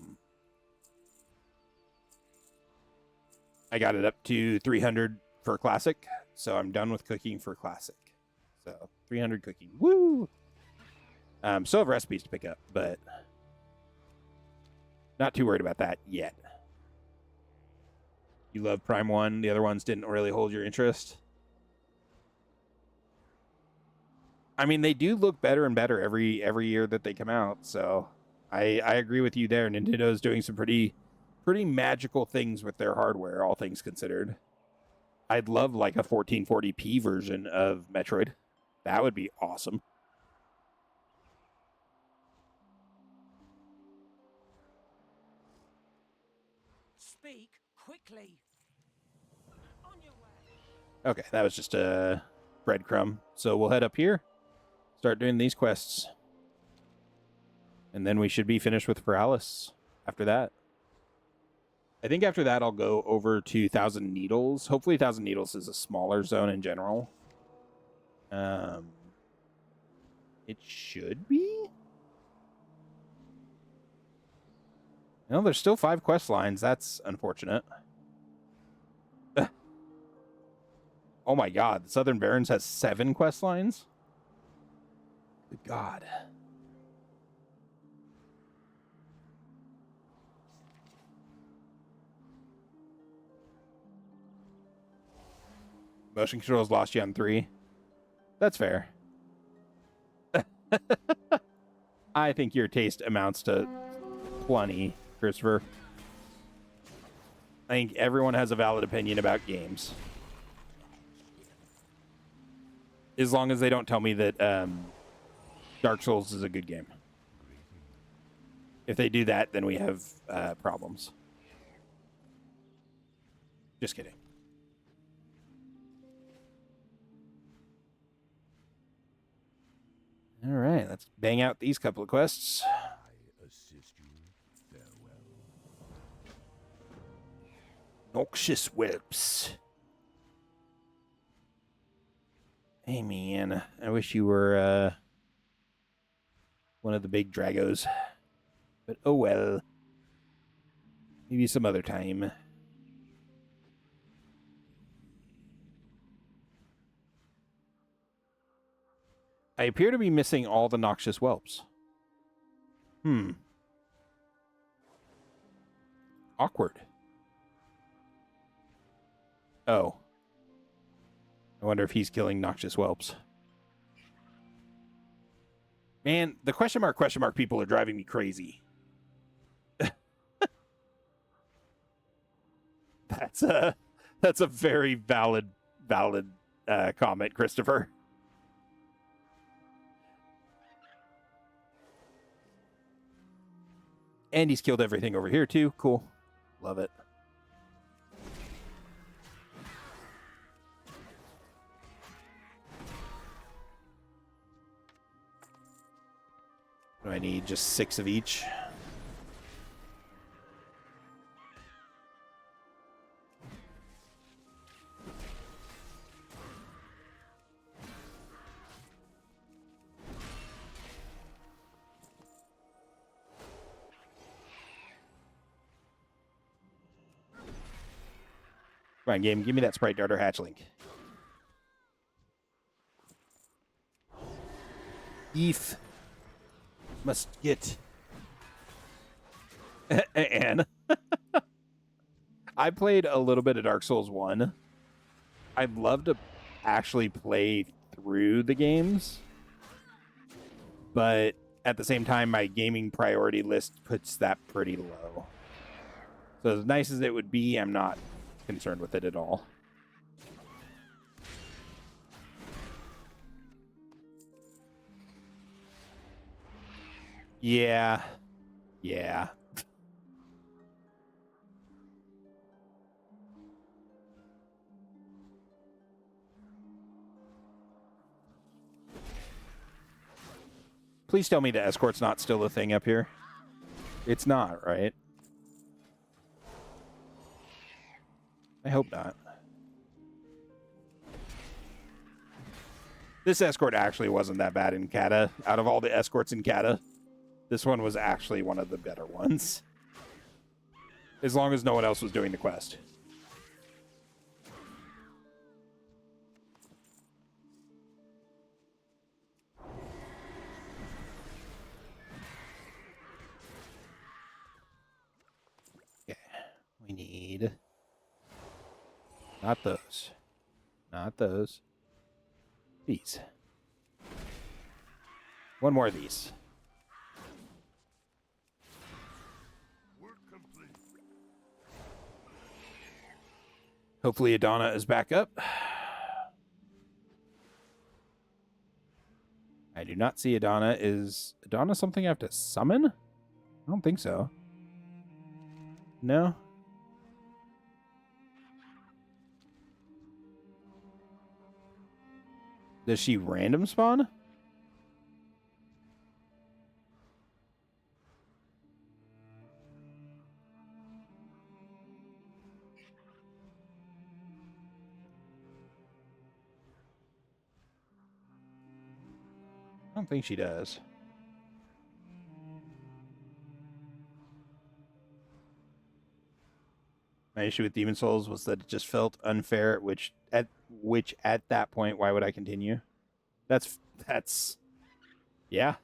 got it up to 300 for classic, so I'm done with cooking for classic. So 300 cooking, woo! Still have recipes to pick up, but not too worried about that yet. You love Prime 1, the other ones didn't really hold your interest. I mean, they do look better and better every year that they come out, so I agree with you there. Nintendo's doing some pretty magical things with their hardware, all things considered. I'd love like a 1440p version of Metroid. That would be awesome. Speak quickly. On your way. Okay, that was just a breadcrumb. So we'll head up here, start doing these quests. And then we should be finished with Feralas after that. I think after that I'll go over to Thousand Needles. Hopefully Thousand Needles is a smaller zone in general. It should be? No, there's still 5 quest lines. That's unfortunate. Oh my god, the Southern Barrens has 7 quest lines? Good god. Motion controls lost you on 3. That's fair. I think your taste amounts to plenty, Christopher. I think everyone has a valid opinion about games. As long as they don't tell me that Dark Souls is a good game. If they do that, then we have problems. Just kidding. All right, let's bang out these couple of quests. I assist you. Farewell. Noxious whelps. Hey, man. I wish you were one of the big dragos. But oh well. Maybe some other time. I appear to be missing all the noxious whelps. Awkward. Oh. I wonder if he's killing noxious whelps. Man, the question mark people are driving me crazy. That's a very valid comment, Christopher. And he's killed everything over here, too. Cool. Love it. Do I need just 6 of each? Come on, game. Give me that Sprite Darter Hatchling. Beef must get. And I played a little bit of Dark Souls 1. I'd love to actually play through the games, but at the same time, my gaming priority list puts that pretty low. So as nice as it would be, I'm not concerned with it at all. Yeah. Please tell me the escort's not still a thing up here. It's not, right? I hope not. This escort actually wasn't that bad in Kata. Out of all the escorts in Kata, this one was actually one of the better ones. As long as no one else was doing the quest. Okay, we need... Not those. Not those. These. One more of these. Work complete. Hopefully Adana is back up. I do not see Adana. Is Adana something I have to summon? I don't think so. No? Does she random spawn? I don't think she does. My issue with Demon Souls was that it just felt unfair. Which at that point, why would I continue? That's yeah.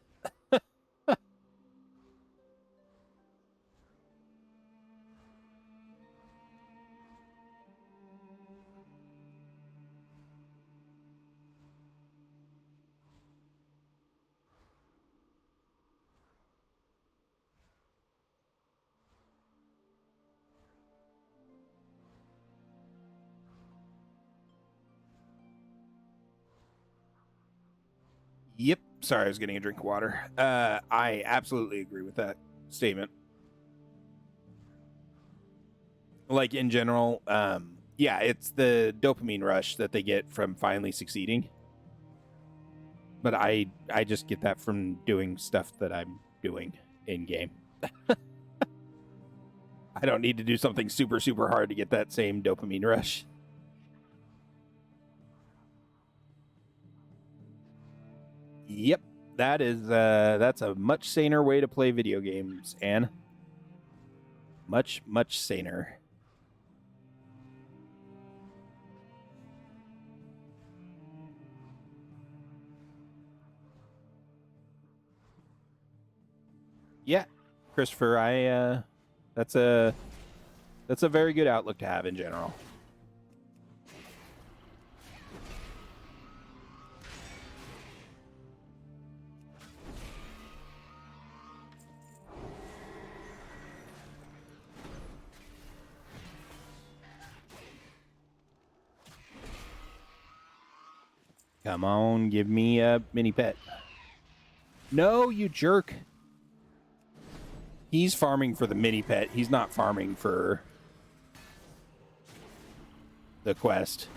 Yep. Sorry, I was getting a drink of water. I absolutely agree with that statement. Like in general, yeah, it's the dopamine rush that they get from finally succeeding. But I just get that from doing stuff that I'm doing in game. I don't need to do something super, super hard to get that same dopamine rush. Yep, that's a much saner way to play video games, Anne. Much, much saner. Yeah, Christopher, that's a very good outlook to have in general. Come on, give me a mini pet. No, you jerk. He's farming for the mini pet. He's not farming for the quest.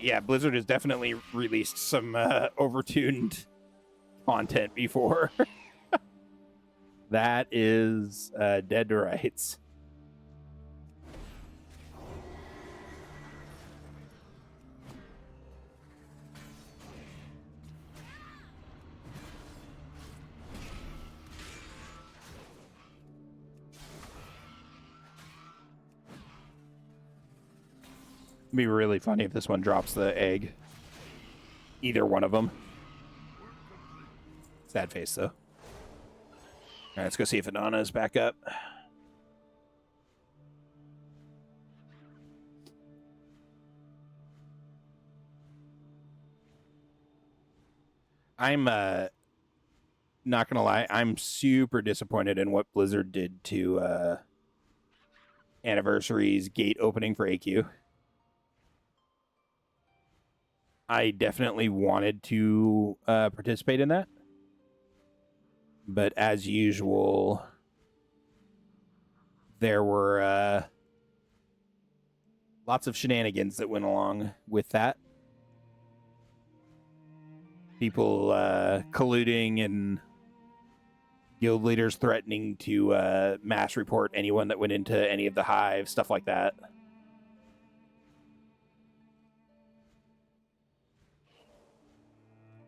Yeah, Blizzard has definitely released some overtuned content before. That is dead to rights. It'd be really funny if this one drops the egg. Either one of them. Sad face, though. All right, let's go see if Adana is back up. I'm not gonna lie, I'm super disappointed in what Blizzard did to Anniversary's gate opening for AQ. I definitely wanted to participate in that. But as usual, there were lots of shenanigans that went along with that. People colluding and guild leaders threatening to mass report anyone that went into any of the hives, stuff like that.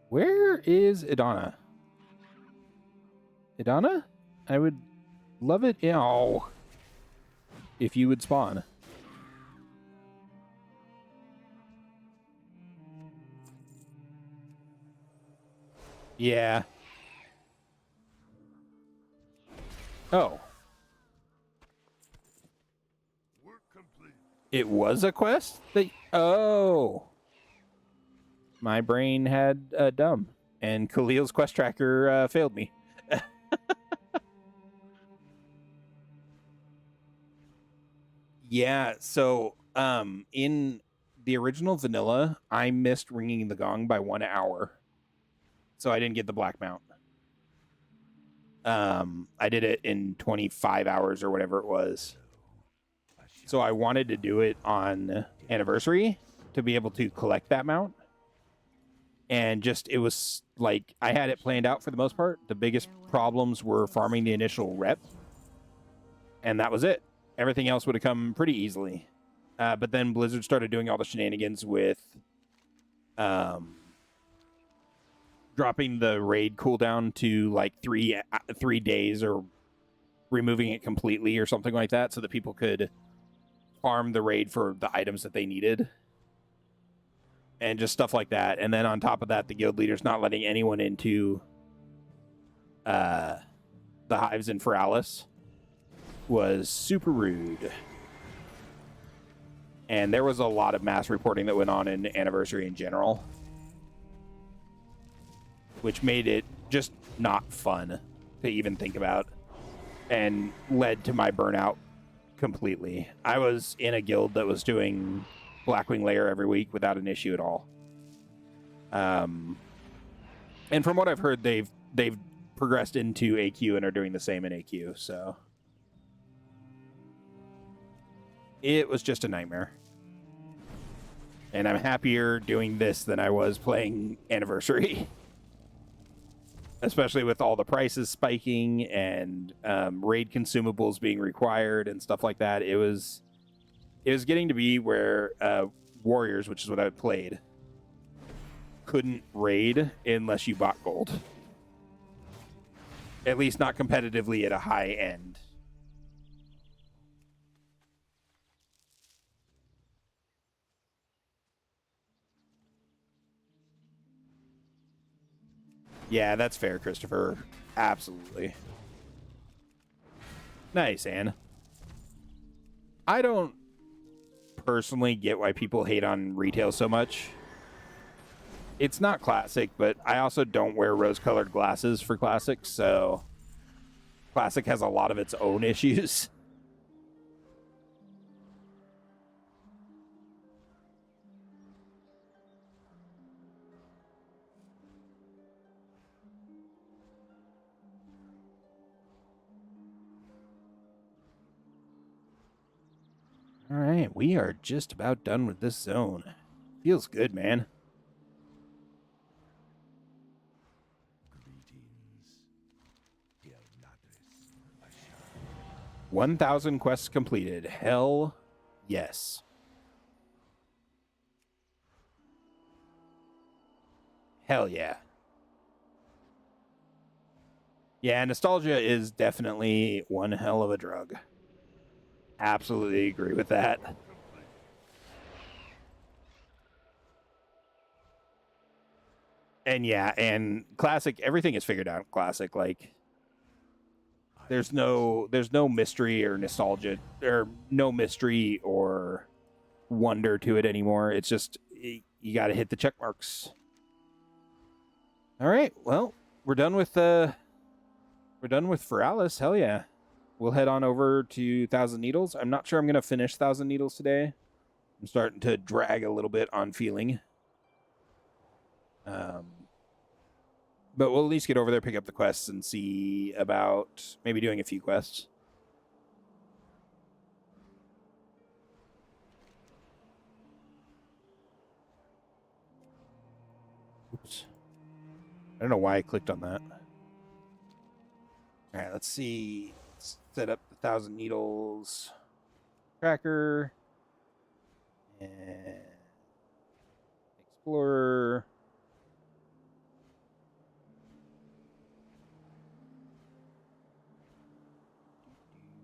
Where is Idana? Idana? I would love it. Oh, if you would spawn. Yeah. Oh. Work complete. It was a quest? Oh. My brain had dumb, and Khalil's quest tracker failed me. Yeah, so in the original vanilla, I missed ringing the gong by 1 hour. So I didn't get the black mount. I did it in 25 hours or whatever it was. So I wanted to do it on Anniversary to be able to collect that mount. And just, it was like, I had it planned out for the most part. The biggest problems were farming the initial rep. and that was it. Everything else would have come pretty easily. But then Blizzard started doing all the shenanigans with dropping the raid cooldown to like 3 days, or removing it completely or something like that, so that people could farm the raid for the items that they needed. And just stuff like that. And then on top of that, the guild leader's not letting anyone into the hives in Feralas was super rude. And there was a lot of mass reporting that went on in Anniversary in general, which made it just not fun to even think about, and led to my burnout completely. I was in a guild that was doing Blackwing Lair every week without an issue at all. And from what I've heard, they've progressed into AQ and are doing the same in AQ, so it was just a nightmare. And I'm happier doing this than I was playing Anniversary. Especially with all the prices spiking and raid consumables being required and stuff like that. It was getting to be where Warriors, which is what I played, couldn't raid unless you bought gold. At least not competitively at a high end. Yeah, that's fair, Christopher. Absolutely. Nice, Anne. I don't personally get why people hate on retail so much. It's not Classic, but I also don't wear rose-colored glasses for Classic, so Classic has a lot of its own issues. All right, we are just about done with this zone. Feels good, man. Greetings. Hail Natris, Asha. 1,000 quests completed. Hell yes. Hell yeah. Yeah, nostalgia is definitely one hell of a drug. Absolutely agree with that. And yeah, and Classic, everything is figured out in Classic. Like, there's no mystery or nostalgia, or no mystery or wonder to it anymore. It's just, you got to hit the check marks. All right, well, we're done with Feralas. Hell yeah. We'll head on over to Thousand Needles. I'm not sure I'm going to finish Thousand Needles today. I'm starting to drag a little bit on feeling. But we'll at least get over there, pick up the quests, and see about maybe doing a few quests. Oops. I don't know why I clicked on that. All right, let's see. Let's set up the Thousand Needles tracker. And Explorer.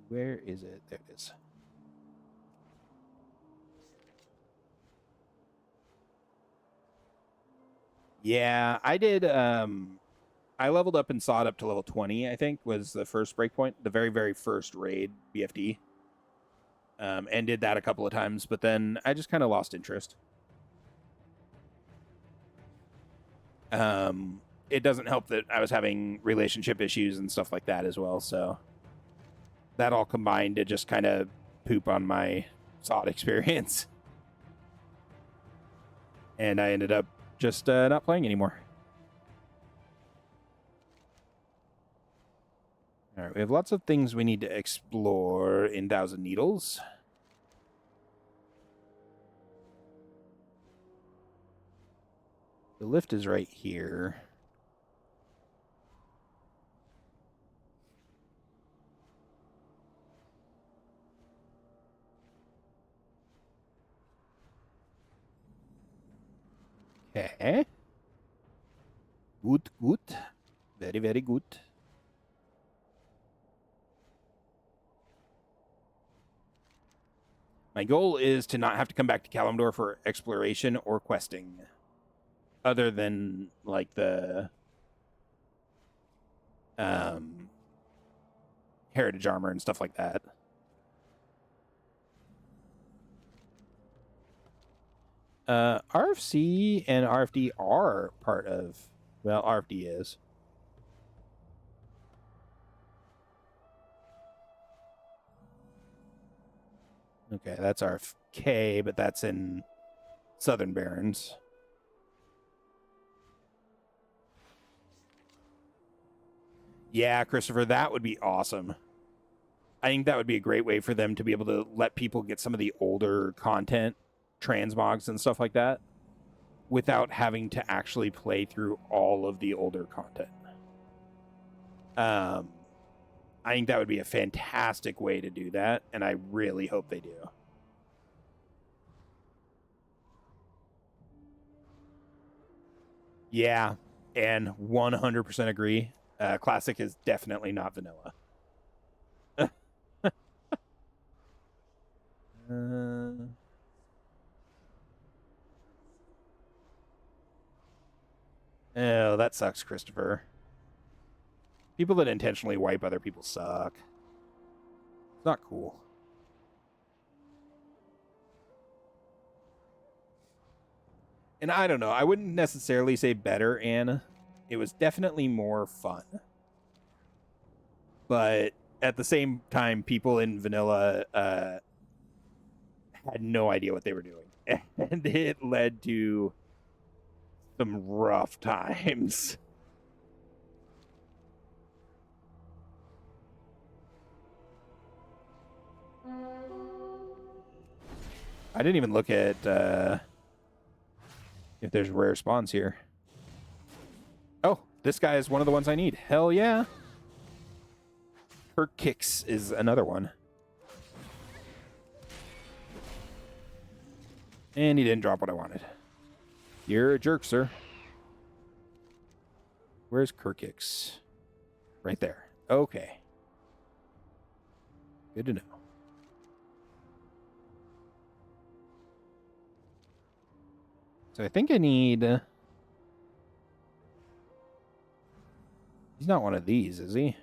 Where is it? There it is. Yeah, I did. I leveled up and saw it up to level 20, I think, was the first breakpoint. The very, very first raid, BFD. And did that a couple of times, but then I just kind of lost interest. It doesn't help that I was having relationship issues and stuff like that as well, so that all combined to just kind of poop on my SOD experience. And I ended up just not playing anymore. All right, we have lots of things we need to explore in Thousand Needles. The lift is right here. Okay. Good, good. Very, very good. My goal is to not have to come back to Kalimdor for exploration or questing. Other than, like, the heritage armor and stuff like that. RFC and RFD are part of... Well, RFD is. Okay, that's RFK, but that's in Southern Barrens. Yeah, Christopher, that would be awesome. I think that would be a great way for them to be able to let people get some of the older content, transmogs and stuff like that, without having to actually play through all of the older content. I think that would be a fantastic way to do that, and I really hope they do. Yeah, and 100% agree. Classic is definitely not vanilla. Oh, that sucks, Christopher. People that intentionally wipe other people suck. It's not cool. And I don't know. I wouldn't necessarily say better, Anna. It was definitely more fun. But at the same time, people in vanilla had no idea what they were doing. And it led to some rough times. I didn't even look at if there's rare spawns here. Oh, this guy is one of the ones I need. Hell yeah. Perk Kicks is another one. And he didn't drop what I wanted. You're a jerk, sir. Where's Kirkix? Right there. Okay. Good to know. So I think I need... He's not one of these, is he?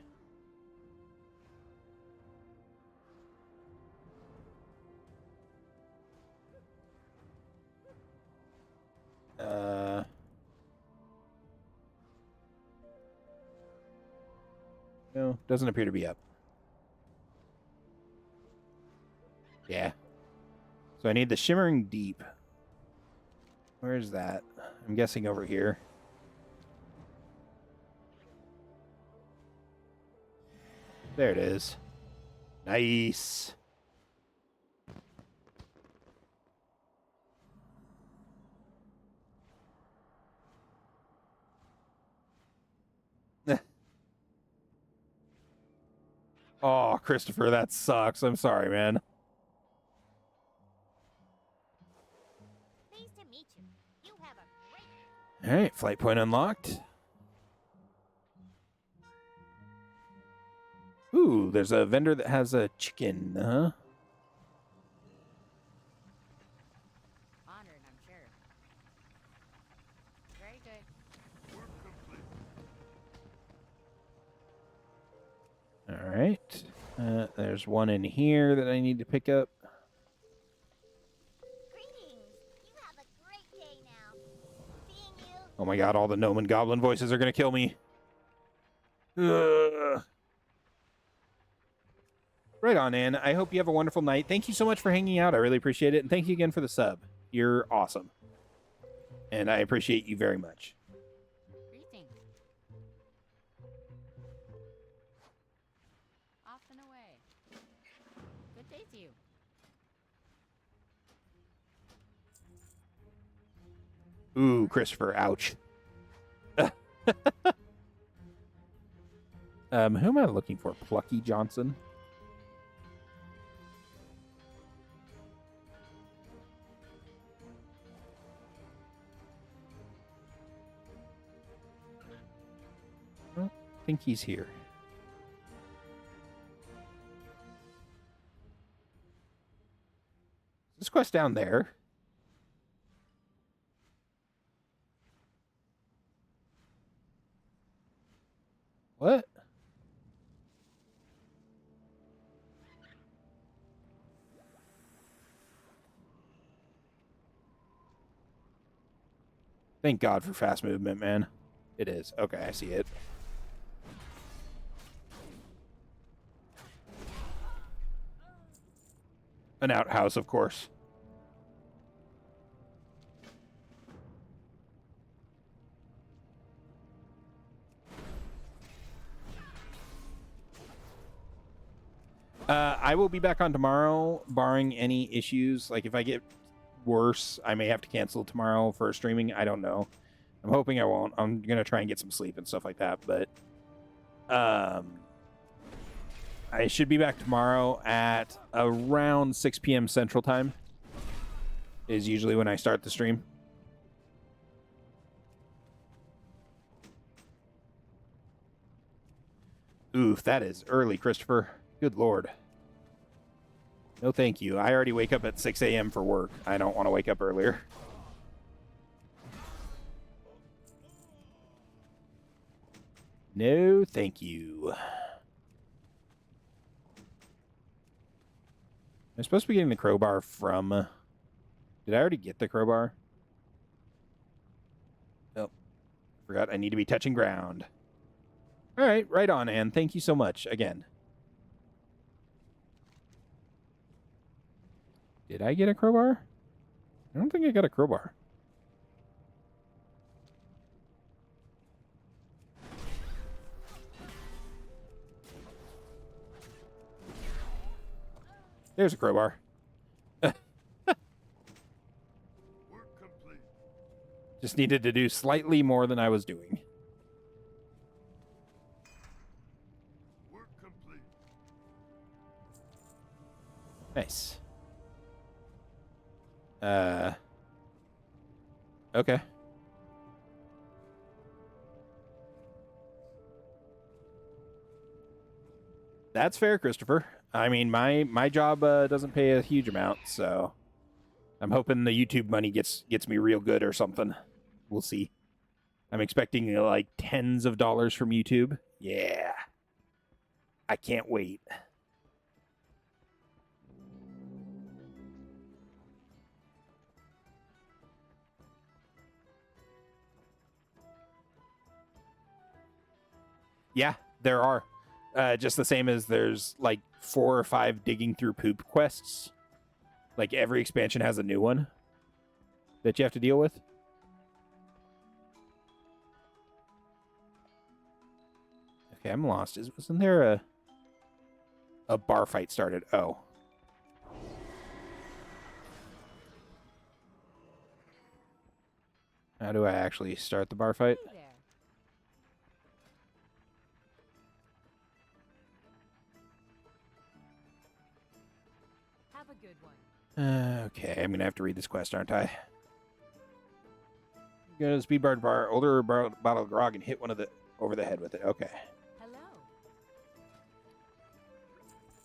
No, doesn't appear to be up. Yeah. So I need the Shimmering Deep. Where's that? I'm guessing over here. There it is. Nice. Oh, Christopher, that sucks. I'm sorry, man. Pleased to meet you. You have a great... All right, flight point unlocked. Ooh, there's a vendor that has a chicken, huh? Honored, I'm sure. Very good. All right. There's one in here that I need to pick up. Greetings. You have a great day now. Seeing you. Oh my god, all the gnome and goblin voices are going to kill me. Ugh. Right on, Ann. I hope you have a wonderful night. Thank you so much for hanging out. I really appreciate it. And thank you again for the sub. You're awesome. And I appreciate you very much. Greetings. Off and away. Good day to you. Ooh, Christopher, ouch. Who am I looking for? Plucky Johnson? he's here. This quest down there. What? Thank God for fast movement, man. It is. Okay, I see it. An outhouse, of course. I will be back on tomorrow, barring any issues. Like, if I get worse, I may have to cancel tomorrow for streaming. I don't know. I'm hoping I won't. I'm going to try and get some sleep and stuff like that. But I should be back tomorrow at around 6 p.m. Central Time is usually when I start the stream. Oof, that is early, Christopher. Good Lord. No, thank you. I already wake up at 6 a.m. for work. I don't want to wake up earlier. No, thank you. I'm supposed to be getting the crowbar from... Did I already get the crowbar? Nope. Forgot I need to be touching ground. All right, right on, Anne. Thank you so much again. Did I get a crowbar? I don't think I got a crowbar. There's a crowbar. Work complete. Just needed to do slightly more than I was doing. Work complete. Nice. Okay. That's fair, Christopher. I mean, my job doesn't pay a huge amount, so I'm hoping the YouTube money gets me real good or something. We'll see. I'm expecting like tens of dollars from YouTube. Yeah. I can't wait. Yeah, there are. Just the same as there's like 4 or 5 digging through poop quests. Like every expansion has a new one that you have to deal with. Okay, I'm lost. Wasn't there a bar fight started? Oh. How do I actually start the bar fight? Hey there. Have a good one. Okay, I'm gonna have to read this quest, aren't I? Go to the speed bar, order a bottle of grog, and hit one of the over the head with it. Okay, Hello.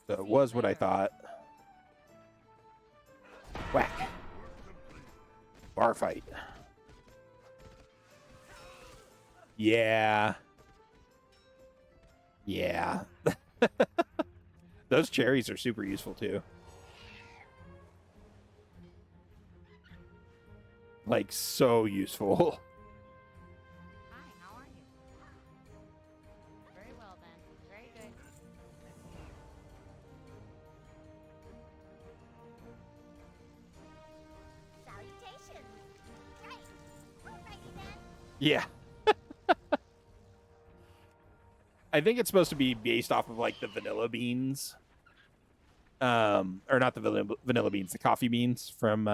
so it was what I thought. Whack. Bar fight. Yeah. Yeah. Those cherries are super useful too. Like, so useful. Hi, how are you? Very well then. Very good. Salutations! Great! Alrighty then. Yeah. I think it's supposed to be based off of like the vanilla beans. Or not the vanilla beans, the coffee beans from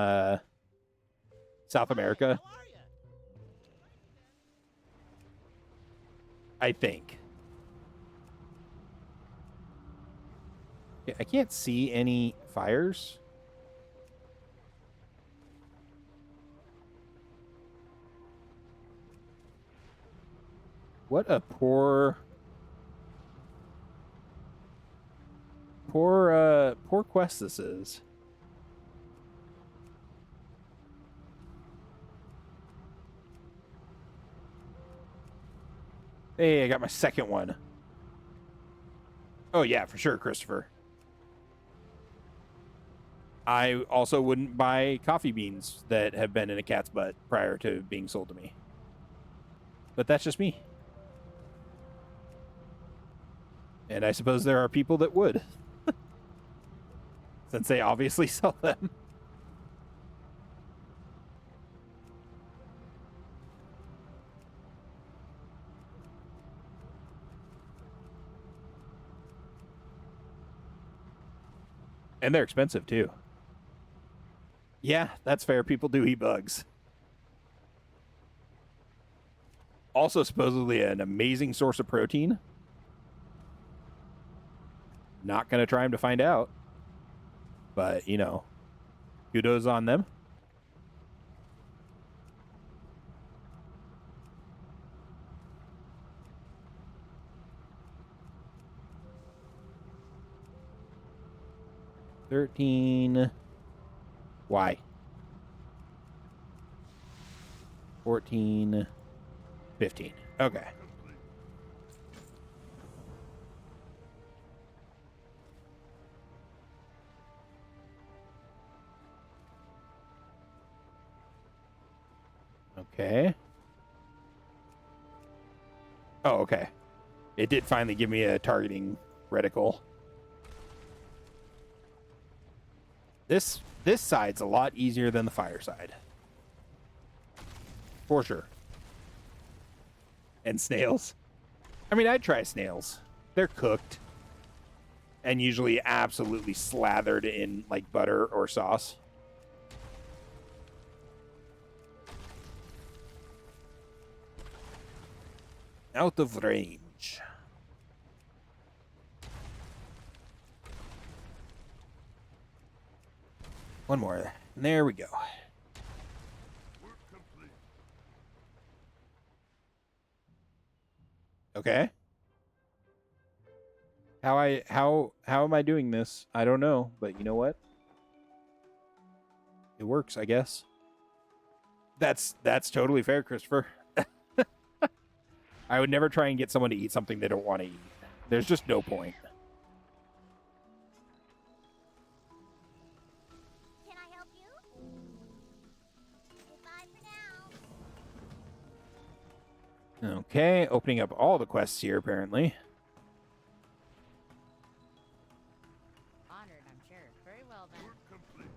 South America. How are you? I think. I can't see any fires. What a poor Poor quest this is. Hey, I got my second one. Oh, yeah, for sure, Christopher. I also wouldn't buy coffee beans that have been in a cat's butt prior to being sold to me. But that's just me. And I suppose there are people that would. Since they obviously sell them. And they're expensive, too. Yeah, that's fair. People do eat bugs. Also, supposedly an amazing source of protein. Not going to try them to find out. But, you know, kudos on them. $13. Why? 14. 15. Okay. Okay. Oh, okay. It did finally give me a targeting reticle. This side's a lot easier than the fire side. For sure. And snails. I mean, I'd try snails. They're cooked. And usually absolutely slathered in, like, butter or sauce. Out of range. One more. There we go. Work complete. Okay. How am I doing this? I don't know, but you know what? It works, I guess. That's totally fair, Christopher. I would never try and get someone to eat something they don't want to eat. There's just no point. Can I help you? Goodbye for now. Okay, opening up all the quests here, apparently. Honored, I'm sure. Very well then. Work complete.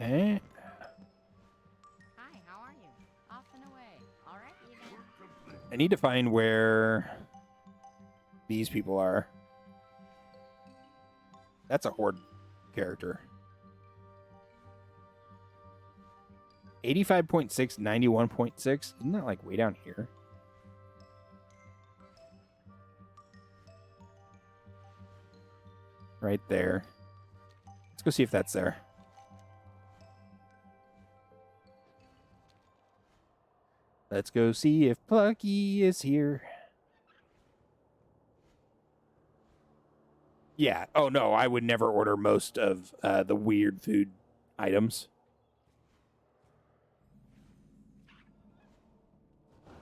Okay. Hi, how are you? Off and away. All right, even. Work complete. I need to find where these people are. That's a horde character. 85.6, 91.6. Isn't that like way down here? Right there. Let's go see if that's there. Let's go see if Plucky is here. Yeah. Oh, no. I would never order most of the weird food items.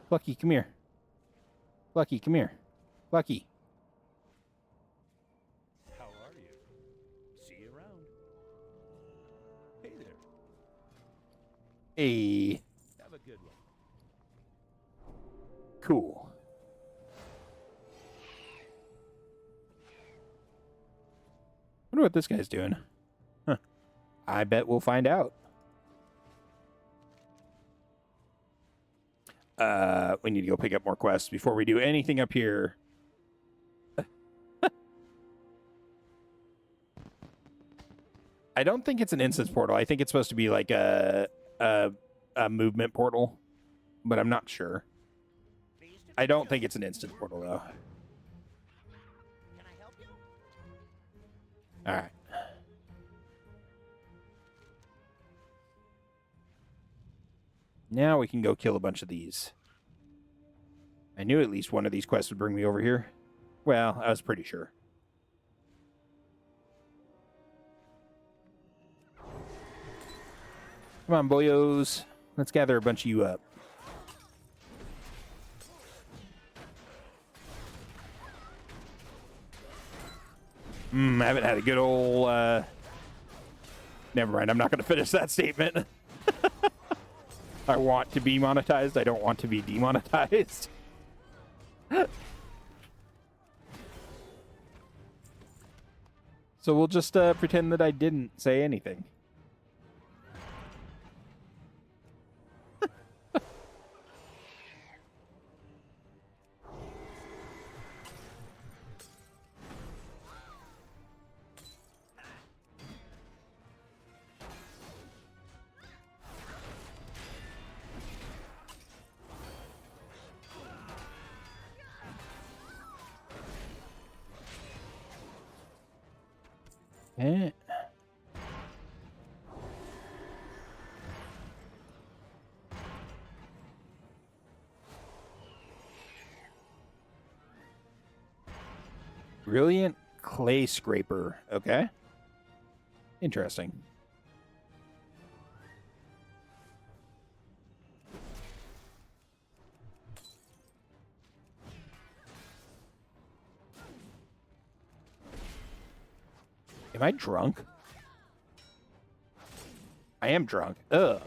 Plucky, come here. Plucky, come here. Plucky. How are you? See you around. Hey there. Hey. Have a good one. Cool. Wonder what this guy's doing. Huh. I bet we'll find out. We need to go pick up more quests before we do anything up here. I don't think it's an instance portal. I think it's supposed to be like a movement portal, but I'm not sure. I don't think it's an instant portal though. Can I help you? All right. Now we can go kill a bunch of these. I knew at least one of these quests would bring me over here. Well, I was pretty sure. Come on, boyos. Let's gather a bunch of you up. I haven't had a good old... Never mind, I'm not going to finish that statement. I want to be monetized. I don't want to be demonetized. So we'll just pretend that I didn't say anything. Eh. Brilliant clay scraper. Okay. Interesting. Am I drunk? I am drunk. Ugh.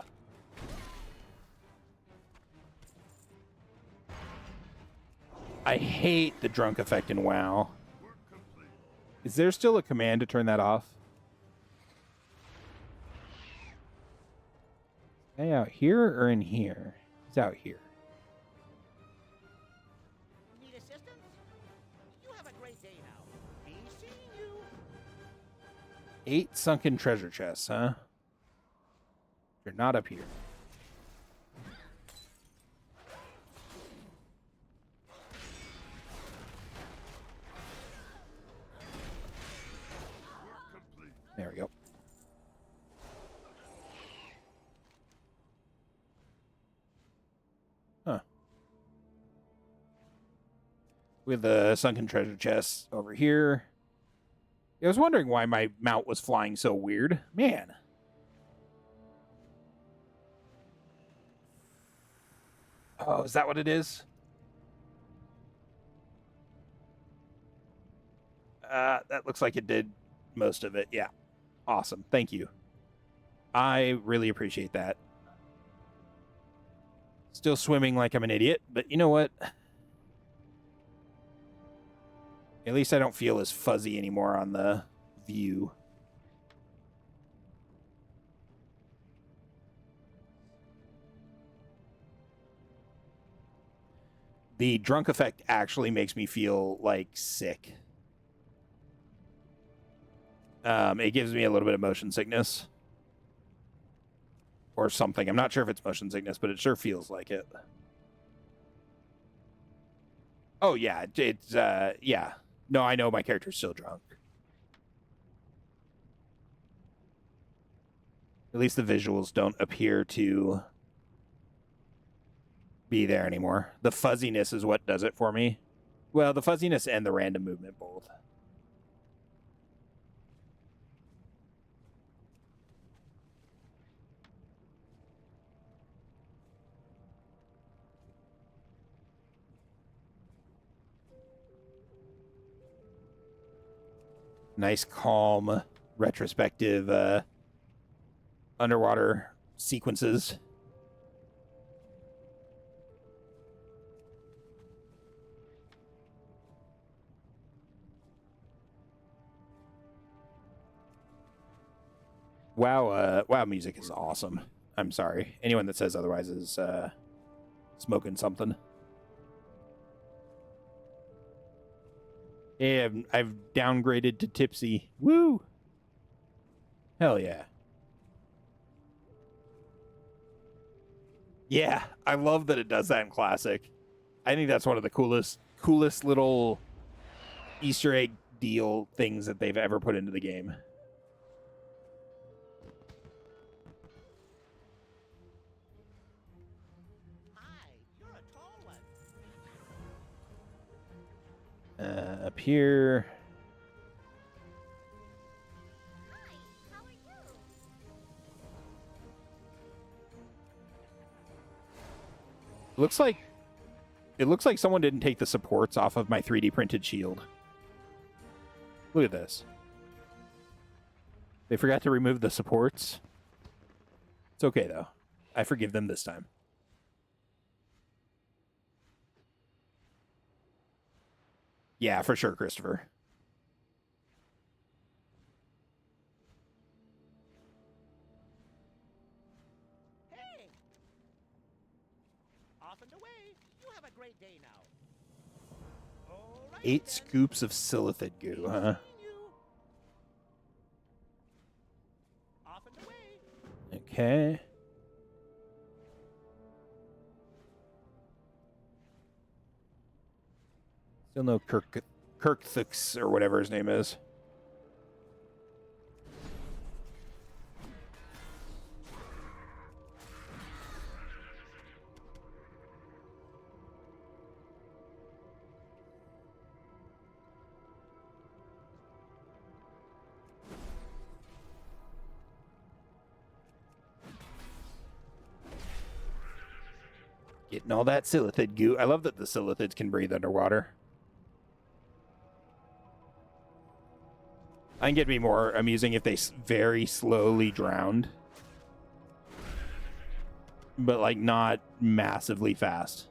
I hate the drunk effect in WoW. Is there still a command to turn that off? Hey, out here or in here? It's out here. Need assistance? You have a great day now. Be seeing you. 8 sunken treasure chests, huh? They're not up here. There we go. Huh. With the sunken treasure chests over here. I was wondering why my mount was flying so weird. Man. Oh, is that what it is? That looks like it did most of it. Yeah. Awesome. Thank you. I really appreciate that. Still swimming like I'm an idiot, but you know what? At least I don't feel as fuzzy anymore on the view. The drunk effect actually makes me feel, like, sick. It gives me a little bit of motion sickness. Or something. I'm not sure if it's motion sickness, but it sure feels like it. Oh, yeah. It's, yeah. No, I know my character's still drunk. At least the visuals don't appear to be there anymore. The fuzziness is what does it for me. Well, the fuzziness and the random movement both. Nice, calm, retrospective underwater sequences. WoW, WoW music is awesome. I'm sorry. Anyone that says otherwise is smoking something. Yeah, I've downgraded to tipsy. Woo! Hell yeah. Yeah, I love that it does that in Classic. I think that's one of the coolest little Easter egg deal things that they've ever put into the game. Up here. Hi, how are you? It looks like someone didn't take the supports off of my 3D printed shield. Look at this. They forgot to remove the supports. It's okay, though. I forgive them this time. Yeah, for sure, Christopher. Hey! Off and away. You have a great day now. All right, 8 then. scoops of silithid goo, huh? Seeing you. Off and away. Okay. Still no Kirkthix or whatever his name is. Getting all that silithid goo. I love that the silithids can breathe underwater. I think it'd be more amusing if they very slowly drowned. But, like, not massively fast.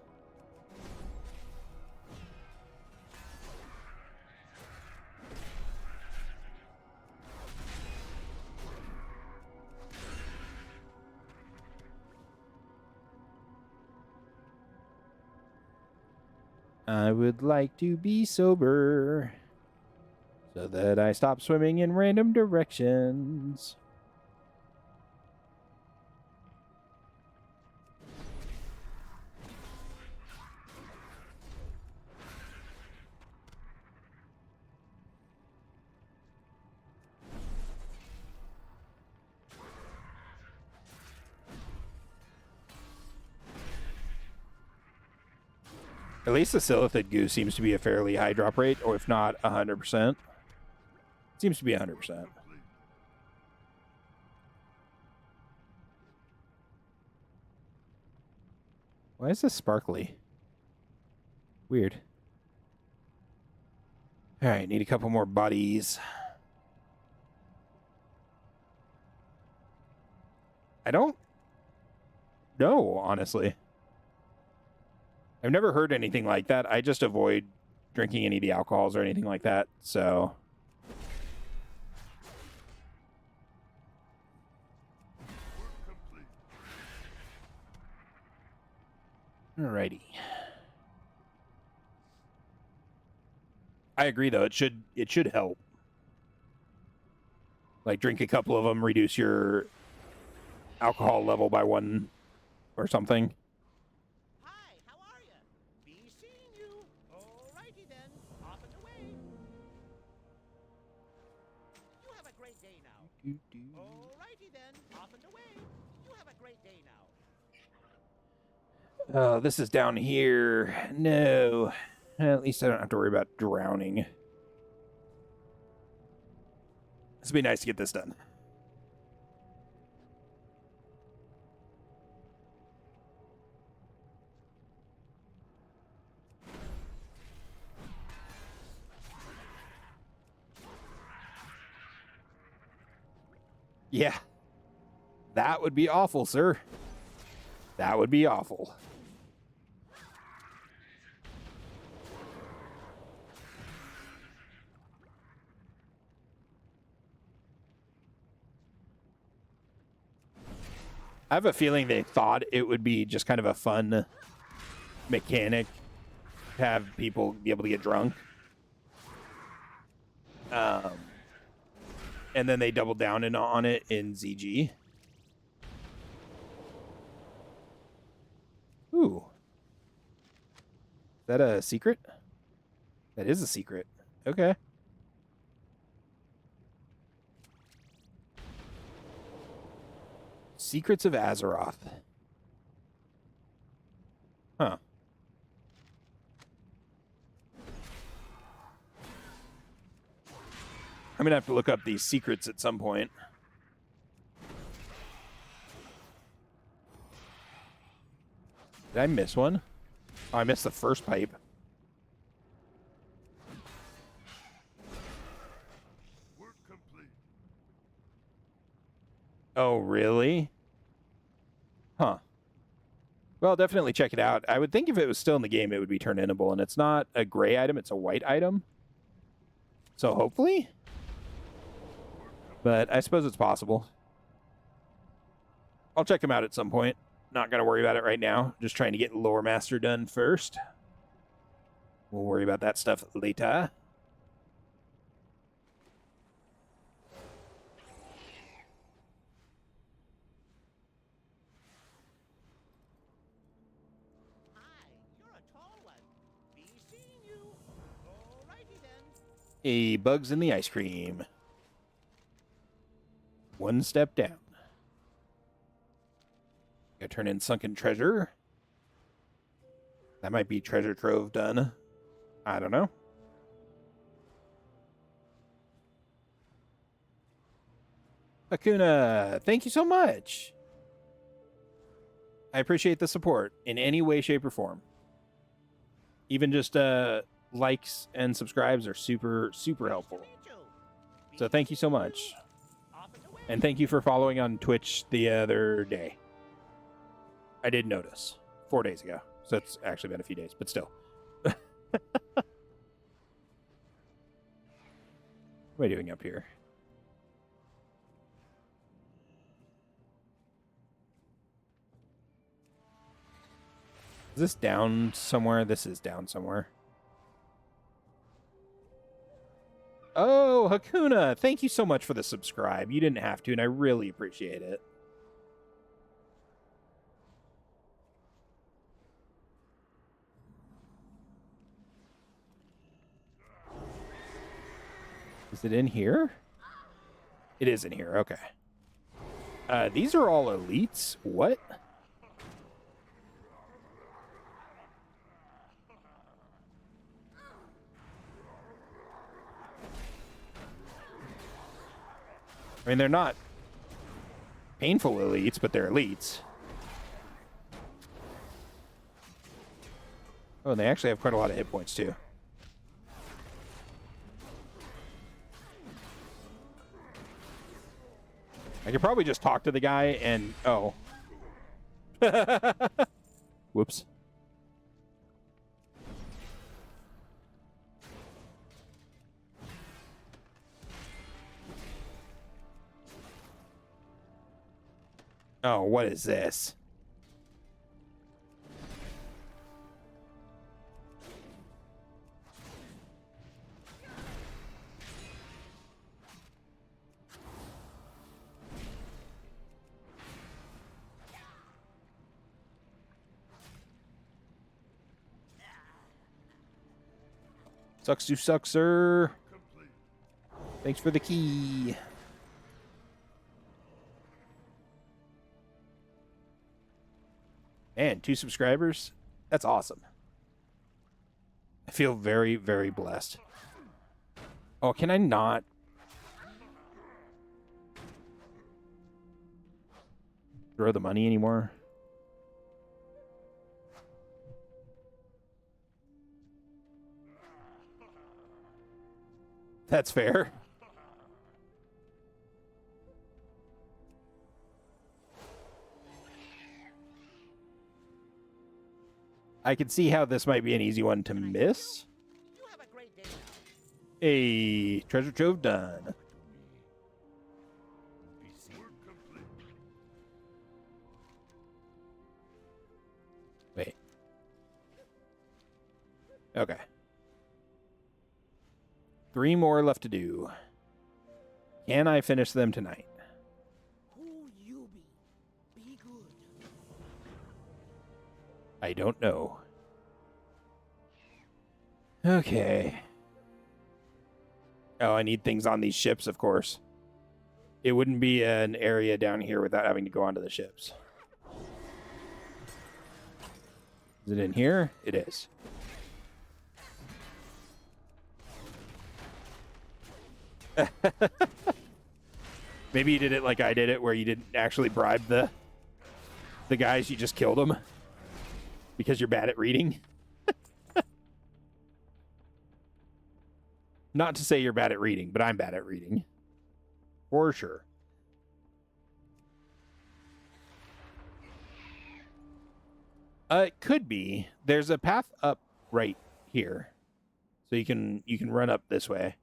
I would like to be sober so that I stop swimming in random directions. At least the silithid goo seems to be a fairly high drop rate, or if not 100%. Seems to be 100%. Why is this sparkly? Weird. Alright, need a couple more bodies. I don't know, honestly. I've never heard anything like that. I just avoid drinking any of the alcohols or anything like that, so... Alrighty. I agree, though. It should help. Like, drink a couple of them, reduce your alcohol level by 1 or something. Hi, how are you? Be seeing you. All righty then. Off and away. You have a great day now. All righty then. Off and away. You have a great day now. Oh, this is down here. No. At least I don't have to worry about drowning. This would be nice to get this done. Yeah. That would be awful, sir. That would be awful. I have a feeling they thought it would be just kind of a fun mechanic to have people be able to get drunk. And then they doubled down on it in ZG. Ooh. Is that a secret? That is a secret. Okay. Secrets of Azeroth. Huh. I'm gonna have to look up these secrets at some point. Did I miss one? Oh, I missed the first pipe. Work complete. Oh, really? Huh. Well, definitely check it out. I would think if it was still in the game, it would be turn-inable, and it's not a gray item, it's a white item. So hopefully? But I suppose it's possible. I'll check them out at some point. Not going to worry about it right now. Just trying to get Lore Master done first. We'll worry about that stuff later. Hi, you're a tall one. Be seeing you. Alrighty then. A bugs in the ice cream. One step down. Gotta turn in sunken treasure. That might be treasure trove done. I don't know. Hakuna, thank you so much. I appreciate the support in any way, shape, or form. Even just likes and subscribes are super, super helpful. So thank you so much. And thank you for following on Twitch the other day. I did notice 4 days ago. So it's actually been a few days, but still. What am I doing up here? Is this down somewhere? This is down somewhere. Oh, Hakuna, thank you so much for the subscribe. You didn't have to, and I really appreciate it. Is it in here? It is in here, okay. These are all elites? What? I mean, they're not painful elites, but they're elites. Oh, and they actually have quite a lot of hit points, too. I could probably just talk to the guy and... Oh. Whoops. Oh, what is this? Sucks to suck, sir. Complete. Thanks for the key. And 2 subscribers. That's awesome. I feel very, very blessed. Oh, can I not? Throw the money anymore? That's fair. I can see how this might be an easy one to miss. You have a great day now. A treasure trove done. Be seen. Work complete. Wait. Okay. 3 more left to do. Can I finish them tonight? Who you be? Be good. I don't know. Okay. Oh, I need things on these ships, of course. It wouldn't be an area down here without having to go onto the ships. Is it in here? It is. Maybe you did it like I did it, where you didn't actually bribe the guys, you just killed them because you're bad at reading. Not to say you're bad at reading, but I'm bad at reading. For sure. It could be. There's a path up right here. So you can run up this way.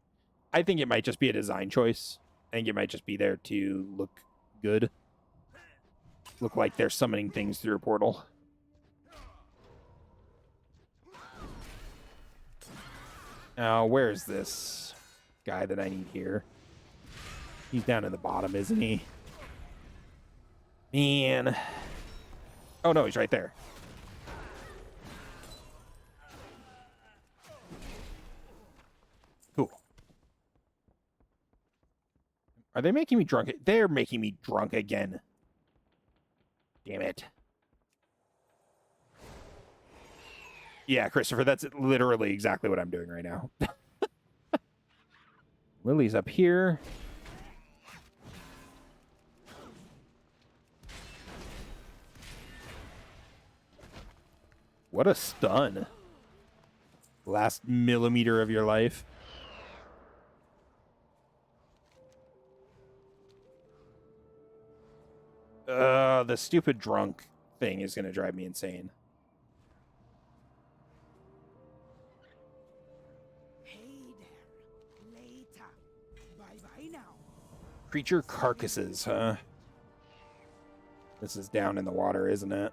I think it might just be a design choice. I think it might just be there to look good. Look like they're summoning things through a portal. Now, where's this guy that I need here? He's down in the bottom, isn't he? Man. Oh, no, he's right there. Cool. Are they making me drunk? They're making me drunk again. Damn it. Yeah, Christopher, that's literally exactly what I'm doing right now. Lily's up here. What a stun. Last millimeter of your life. The stupid drunk thing is going to drive me insane. Hey there. Later. Bye-bye now. Creature carcasses, huh? This is down in the water, isn't it?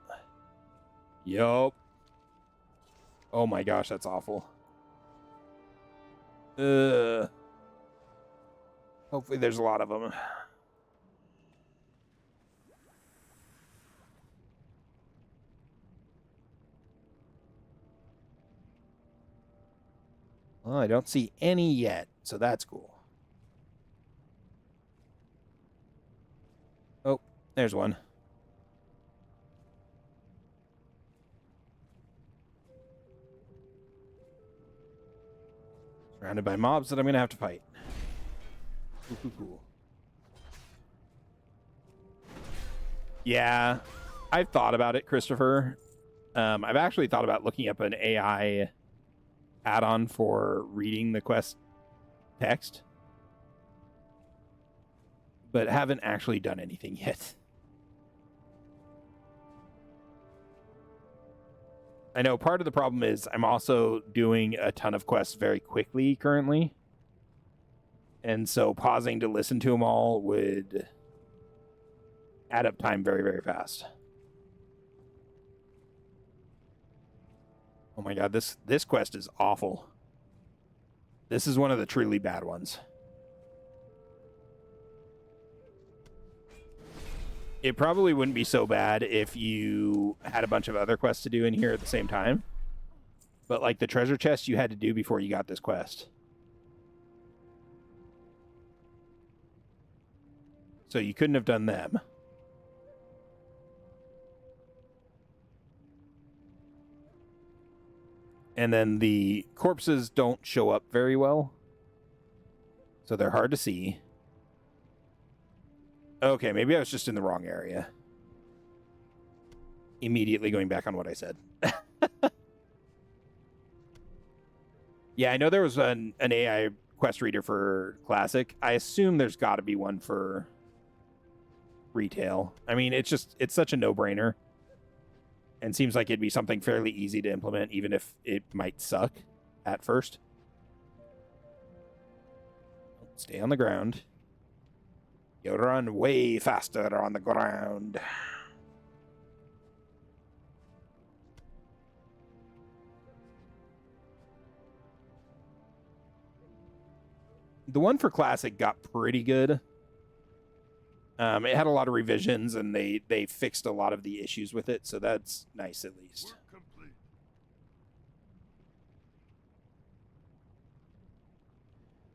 Yup. Oh my gosh, that's awful. Hopefully there's a lot of them. Well, I don't see any yet, so that's cool. Oh, there's one. Surrounded by mobs that I'm going to have to fight. Cool. Yeah, I've thought about it, Christopher. I've actually thought about looking up an AI add-on for reading the quest text, but haven't actually done anything yet. I know part of the problem is I'm also doing a ton of quests very quickly currently, and so pausing to listen to them all would add up time very, very fast. Oh my god, this quest is awful. This is one of the truly bad ones. It probably wouldn't be so bad if you had a bunch of other quests to do in here at the same time. But like the treasure chest you had to do before you got this quest. So you couldn't have done them. And then the corpses don't show up very well. So they're hard to see. Okay, maybe I was just in the wrong area. Immediately going back on what I said. Yeah, I know there was an AI quest reader for Classic. I assume there's got to be one for retail. I mean, it's such a no-brainer. And seems like it'd be something fairly easy to implement, even if it might suck at first. Stay on the ground. You run way faster on the ground. The one for Classic got pretty good. It had a lot of revisions, and they fixed a lot of the issues with it, so that's nice at least. Work complete.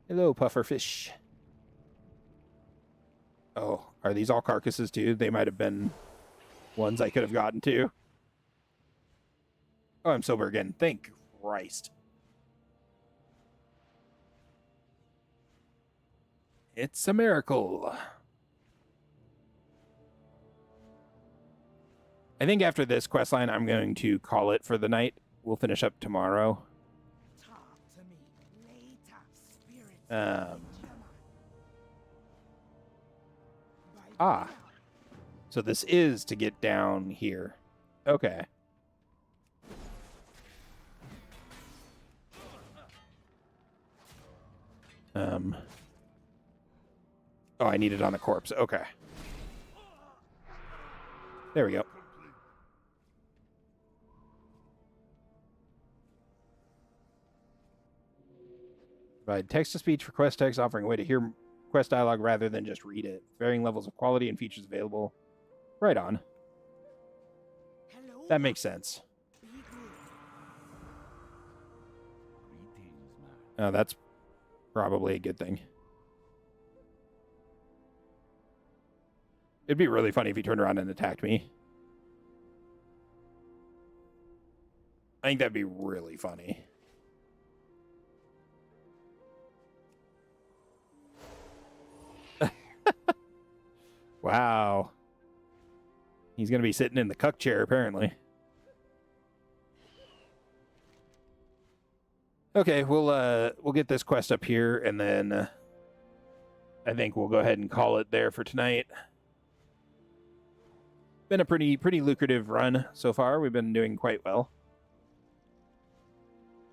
Hello, pufferfish. Oh, are these all carcasses too? They might have been ones I could have gotten to. Oh, I'm sober again. Thank Christ. It's a miracle. I think after this questline, I'm going to call it for the night. We'll finish up tomorrow. Talk to me later, spirit. Ah. So this is to get down here. Okay. Oh, I need it on the corpse. Okay. There we go. Provide text-to-speech for quest text, offering a way to hear quest dialogue rather than just read it. Varying levels of quality and features available. Right on. Hello. That makes sense. Be good. Greetings, my Oh, that's probably a good thing. It'd be really funny if he turned around and attacked me. I think that'd be really funny. Wow. He's going to be sitting in the cuck chair, apparently. Okay, we'll get this quest up here, and then I think we'll go ahead and call it there for tonight. Been a pretty lucrative run so far. We've been doing quite well.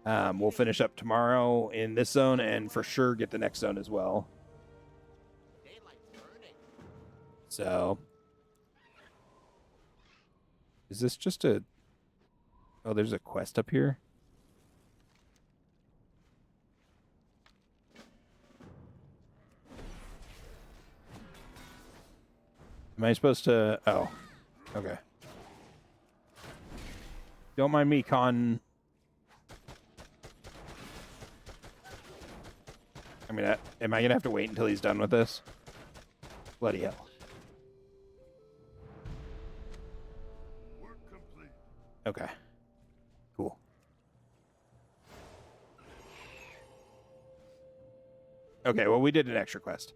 We'll finish up tomorrow in this zone, and for sure get the next zone as well. So, is this just a... Oh, there's a quest up here? Am I supposed to... Oh, okay. Don't mind me, Con. I mean, am I going to have to wait until he's done with this? Bloody hell. Work complete. Okay. Cool. Okay, well, we did an extra quest.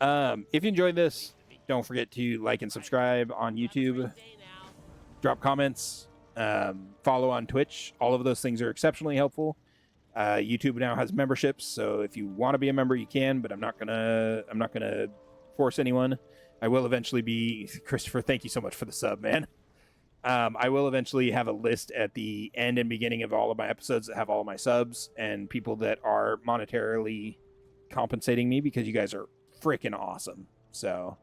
If you enjoyed this, don't forget to like and subscribe on YouTube. Drop comments. Follow on Twitch. All of those things are exceptionally helpful. YouTube now has memberships, so if you want to be a member, you can. But I'm not gonna force anyone. I will eventually be. Christopher, thank you so much for the sub, man. I will eventually have a list at the end and beginning of all of my episodes that have all of my subs and people that are monetarily compensating me because you guys are freaking awesome. So,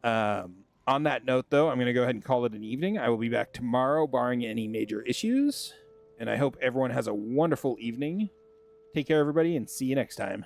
on that note, though, I'm going to go ahead and call it an evening. I will be back tomorrow, barring any major issues. And I hope everyone has a wonderful evening. Take care, everybody, and see you next time.